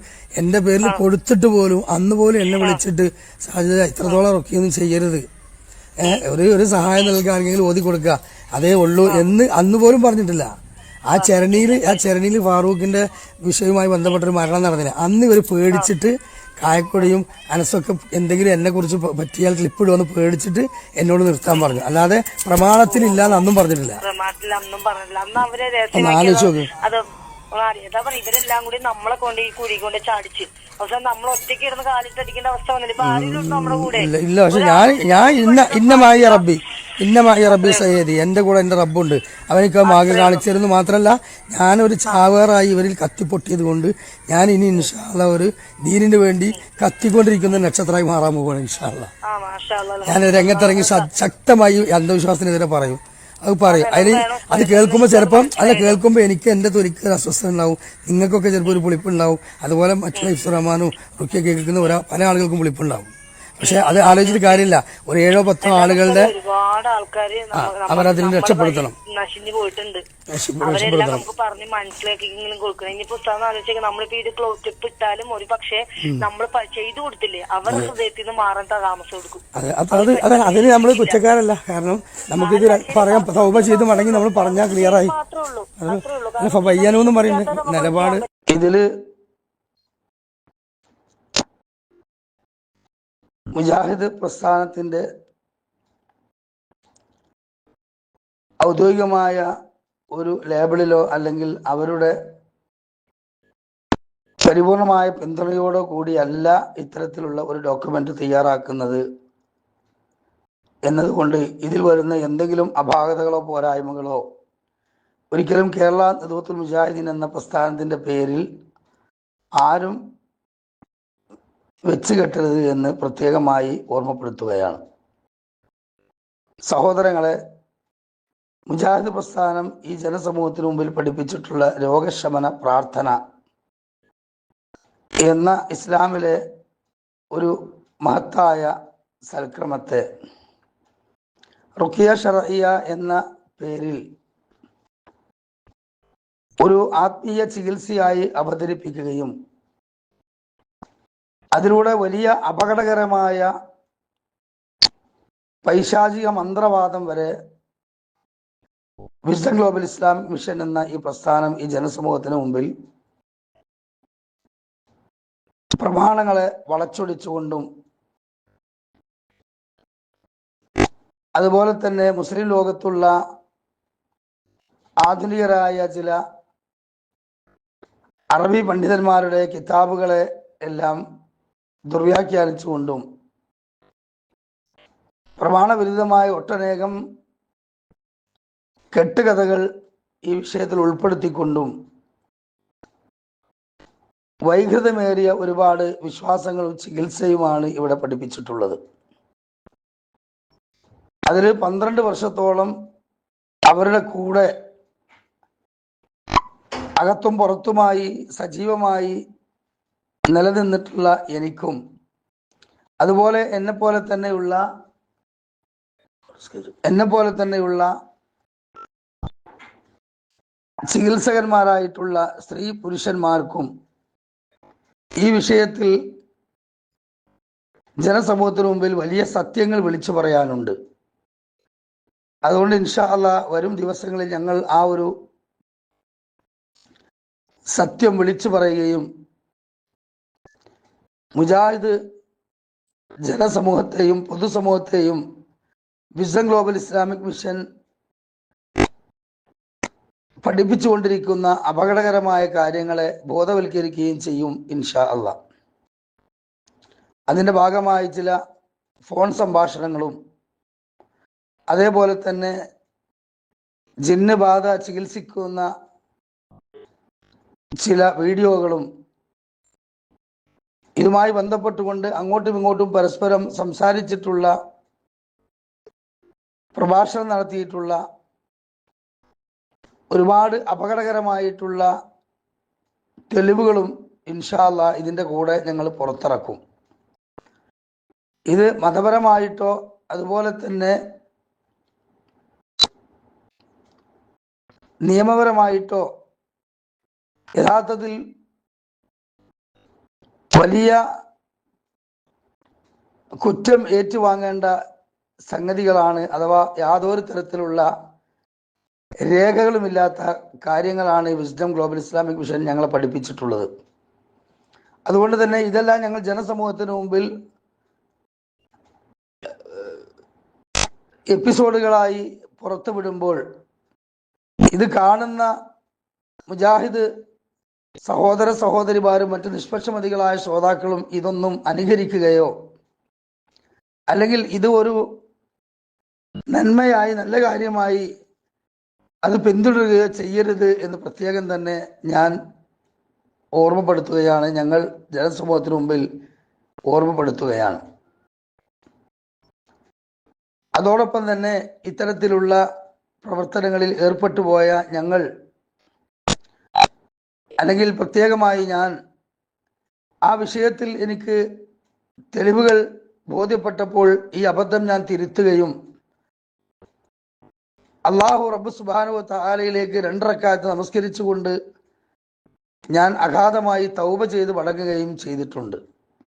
എന്റെ പേരിൽ കൊടുത്തിട്ട് പോലും അന്ന് പോലും എന്നെ വിളിച്ചിട്ട് സാധ്യത ഇത്രത്തോളം റൊക്കിയൊന്നും ചെയ്യരുത്, ഒരു സഹായം നൽകുകയാണെങ്കിൽ ഓതി കൊടുക്കുക, അതേ ഉള്ളൂ എന്ന് അന്ന് പോലും പറഞ്ഞിട്ടില്ല. ആ ചരണിയിൽ ഫാറൂഖിന്റെ വിഷയവുമായി ബന്ധപ്പെട്ടൊരു മരണം നടന്നില്ല. അന്ന് ഇവർ പേടിച്ചിട്ട് കായക്കൊടിയും അനസൊക്കെ എന്തെങ്കിലും എന്നെ കുറിച്ച് പറ്റിയാൽ ക്ലിപ്പിടുമെന്ന് പേടിച്ചിട്ട് എന്നോട് നിർത്താൻ പറഞ്ഞു. അല്ലാതെ പ്രമാണത്തിലില്ലാന്ന് അന്നും പറഞ്ഞിട്ടില്ല. ഒന്ന് ആലോചിച്ച് നോക്ക്. ഇവരെല്ലാം കൂടി നമ്മളെ കൊണ്ട് ഈ കുഴി കൊണ്ട് ചാടിച്ച് അവസാനം നമ്മൾ ഒറ്റയ്ക്ക് ഇരുന്ന് കാലിട്ടടിക്കേണ്ട അവസ്ഥ വന്നില്ല. ഇപ്പൊ ആരെങ്കിലും നമ്മുടെ കൂടെ ഇല്ല. പക്ഷെ ഞാൻ ഇന്നമായ റബ്ബി സയ്യദി, എൻ്റെ കൂടെ എൻ്റെ റബ്ബുണ്ട്, അവനൊക്കെ മാർഗം കാണിച്ചിരുന്നു. മാത്രമല്ല ഞാനൊരു ചാവേറായി ഇവരിൽ കത്തിപ്പൊട്ടിയത് കൊണ്ട് ഞാൻ ഇനി ഇൻഷാ അല്ലാഹ് ഒരു ദീനിന് വേണ്ടി കത്തിക്കൊണ്ടിരിക്കുന്ന നക്ഷത്രമായി മാറാൻ പോവുകയാണ് ഇൻഷാ അല്ലാഹ്. ഞാൻ രംഗത്തിറങ്ങി ശക്തമായി അന്ധവിശ്വാസത്തിനെതിരെ പറയും. അത് പറയും. അത് കേൾക്കുമ്പോൾ ചിലപ്പം കേൾക്കുമ്പോൾ എനിക്ക് എൻ്റെ തൊലിക്ക് ഒരു അസ്വസ്ഥത ഉണ്ടാവും, നിങ്ങൾക്കൊക്കെ ചിലപ്പോൾ ഒരു പുളിപ്പുണ്ടാവും. അതുപോലെ മറ്റുള്ള ഇഫ്റഹ്മാനും റുക്കിയ കേൾക്കുന്ന പല ആളുകൾക്കും പുളിപ്പുണ്ടാവും. പക്ഷെ അത് ആലോചിച്ചിട്ട് കാര്യമില്ല. ഒരു 7-10 ആളുകളുടെ ഒരുപാട് ആൾക്കാര് അവരതിൽ രക്ഷപ്പെടുത്തണം, നശിഞ്ഞു പോയിട്ടുണ്ട്. അവരെല്ലാം നമുക്ക് പറഞ്ഞ് മനസ്സിലാക്കിയെങ്കിലും കൊടുക്കണം. ഇനിയിപ്പോ പുസ്തകം ആലോചിച്ചേക്കാം, നമ്മളിപ്പോ ഇത് ക്ലോസ് ഇട്ടാലും ഒരു പക്ഷേ നമ്മൾ ചെയ്തു കൊടുത്തില്ലേ അവരുടെ ഹൃദയത്തിൽ നിന്ന് മാറാൻ താമസം കൊടുക്കും. അതിന് നമ്മൾ കുറ്റക്കാരല്ല. കാരണം നമുക്കിത് പറയാം, തൗബ ചെയ്ത് മടങ്ങി നമ്മൾ പറഞ്ഞാൽ ക്ലിയറായി. പയ്യാനൊന്നും പറയുന്നത് നിലപാട് ഇതില് മുജാഹിദ് പ്രസ്ഥാനത്തിന്റെ ഔദ്യോഗികമായ ഒരു ലേബിളിലോ അല്ലെങ്കിൽ അവരുടെ പരിപൂർണമായ പിന്തുണയോടോ കൂടിയല്ല ഇത്തരത്തിലുള്ള ഒരു ഡോക്യുമെന്റ് തയ്യാറാക്കുന്നത് എന്നതുകൊണ്ട് ഇതിൽ വരുന്ന എന്തെങ്കിലും അപാകതകളോ പോരായ്മകളോ ഒരിക്കലും കേരള നേതൃത്വ മുജാഹിദീൻ എന്ന പ്രസ്ഥാനത്തിന്റെ പേരിൽ ആരും വെച്ച് കെട്ടരുത് എന്ന് പ്രത്യേകമായി ഓർമ്മപ്പെടുത്തുകയാണ്. സഹോദരങ്ങളെ, മുജാഹിദ് പ്രസ്ഥാനം ഈ ജനസമൂഹത്തിന് മുമ്പിൽ പഠിപ്പിച്ചിട്ടുള്ള രോഗശമന പ്രാർത്ഥന എന്ന ഇസ്ലാമിലെ ഒരു മഹത്തായ സൽക്രമത്തെ റുഖിയ ശർഇയ്യ എന്ന പേരിൽ ഒരു ആത്മീയ ചികിത്സയായി അവതരിപ്പിക്കുകയും അതിലൂടെ വലിയ അപകടകരമായ പൈശാചിക മന്ത്രവാദം വരെ വിസ്ഡം ഗ്ലോബൽ ഇസ്ലാമിക് മിഷൻ എന്ന ഈ പ്രസ്ഥാനം ഈ ജനസമൂഹത്തിന് മുമ്പിൽ പ്രമാണങ്ങളെ വളച്ചൊടിച്ചുകൊണ്ടും അതുപോലെ തന്നെ മുസ്ലിം ലോകത്തുള്ള ആധുനികരായ ചില അറബി പണ്ഡിതന്മാരുടെ കിതാബുകളെ എല്ലാം ദുർവ്യാഖ്യാനിച്ചുകൊണ്ടും പ്രമാണവിരുദ്ധമായ ഒട്ടനേകം കെട്ടുകഥകൾ ഈ വിഷയത്തിൽ ഉൾപ്പെടുത്തിക്കൊണ്ടും വൈകൃതമേറിയ ഒരുപാട് വിശ്വാസങ്ങളും ചികിത്സയുമാണ് ഇവിടെ പഠിപ്പിച്ചിട്ടുള്ളത്. അതിൽ 12 വർഷത്തോളം അവരുടെ കൂടെ അകത്തും പുറത്തുമായി സജീവമായി നിലനിന്നിട്ടുള്ള എനിക്കും അതുപോലെ എന്നെപ്പോലെ തന്നെയുള്ള ചികിത്സകന്മാരായിട്ടുള്ള സ്ത്രീ പുരുഷന്മാർക്കും ഈ വിഷയത്തിൽ ജനസമൂഹത്തിന് മുമ്പിൽ വലിയ സത്യങ്ങൾ വിളിച്ചു പറയാനുണ്ട്. അതുകൊണ്ട് ഇൻഷാ അല്ലാഹ് വരും ദിവസങ്ങളിൽ ഞങ്ങൾ ആ ഒരു സത്യം വിളിച്ചു പറയുകയും മുജാഹിദ് ജനസമൂഹത്തെയും പൊതുസമൂഹത്തെയും വിസ്ഡം ഗ്ലോബൽ ഇസ്ലാമിക് മിഷൻ പഠിപ്പിച്ചുകൊണ്ടിരിക്കുന്ന അപകടകരമായ കാര്യങ്ങളെ ബോധവൽക്കരിക്കുകയും ചെയ്യും ഇൻഷാ അല്ലാഹ്. അതിൻ്റെ ഭാഗമായി ചില ഫോൺ സംഭാഷണങ്ങളും അതേപോലെ തന്നെ ജിന്ന് ബാധ ചികിത്സിക്കുന്ന ചില വീഡിയോകളും ഇതുമായി ബന്ധപ്പെട്ടുകൊണ്ട് അങ്ങോട്ടും ഇങ്ങോട്ടും പരസ്പരം സംസാരിച്ചിട്ടുള്ള പ്രഭാഷണം നടത്തിയിട്ടുള്ള ഒരുപാട് അപകടകരമായിട്ടുള്ള തെളിവുകളും ഇൻഷാ അല്ലാഹ് ഇതിൻ്റെ കൂടെ ഞങ്ങൾ പുറത്തിറക്കും. ഇത് മതപരമായിട്ടോ അതുപോലെ തന്നെ നിയമപരമായിട്ടോ യഥാർത്ഥത്തിൽ വലിയ കുറ്റം ഏറ്റുവാങ്ങേണ്ട സംഗതികളാണ്, അഥവാ യാതൊരു തരത്തിലുള്ള രേഖകളുമില്ലാത്ത കാര്യങ്ങളാണ് വിസ്ഡം ഗ്ലോബൽ ഇസ്ലാമിക് മിഷൻ ഞങ്ങളെ പഠിപ്പിച്ചിട്ടുള്ളത്. അതുകൊണ്ട് തന്നെ ഇതെല്ലാം ഞങ്ങൾ ജനസമൂഹത്തിന് മുമ്പിൽ എപ്പിസോഡുകളായി പുറത്തുവിടുമ്പോൾ ഇത് കാണുന്ന മുജാഹിദ് സഹോദര സഹോദരിമാരും മറ്റ് നിഷ്പക്ഷമതികളായ ശ്രോതാക്കളും ഇതൊന്നും അനുകരിക്കുകയോ അല്ലെങ്കിൽ ഇത് ഒരു നന്മയായി നല്ല കാര്യമായി അത് പിന്തുടരുകയോ ചെയ്യരുത് എന്ന് പ്രത്യേകം തന്നെ ഞാൻ ഓർമ്മപ്പെടുത്തുകയാണ്, ഞങ്ങൾ ജനസമൂഹത്തിന് മുമ്പിൽ ഓർമ്മപ്പെടുത്തുകയാണ്. അതോടൊപ്പം തന്നെ ഇത്തരത്തിലുള്ള പ്രവർത്തനങ്ങളിൽ ഏർപ്പെട്ടു പോയ ഞങ്ങൾ, അല്ലെങ്കിൽ പ്രത്യേകമായി ഞാൻ, ആ വിഷയത്തിൽ എനിക്ക് തെളിവുകൾ ബോധ്യപ്പെട്ടപ്പോൾ ഈ അബദ്ധം ഞാൻ തിരുത്തുകയും അല്ലാഹു റബ്ബ് സുബ്ഹാനഹു വ തആലയിലേക്ക് 2 റക്അത്ത് നമസ്കരിച്ചുകൊണ്ട് ഞാൻ അഗാധമായി തൗബ ചെയ്ത് മടങ്ങുകയും ചെയ്തിട്ടുണ്ട്.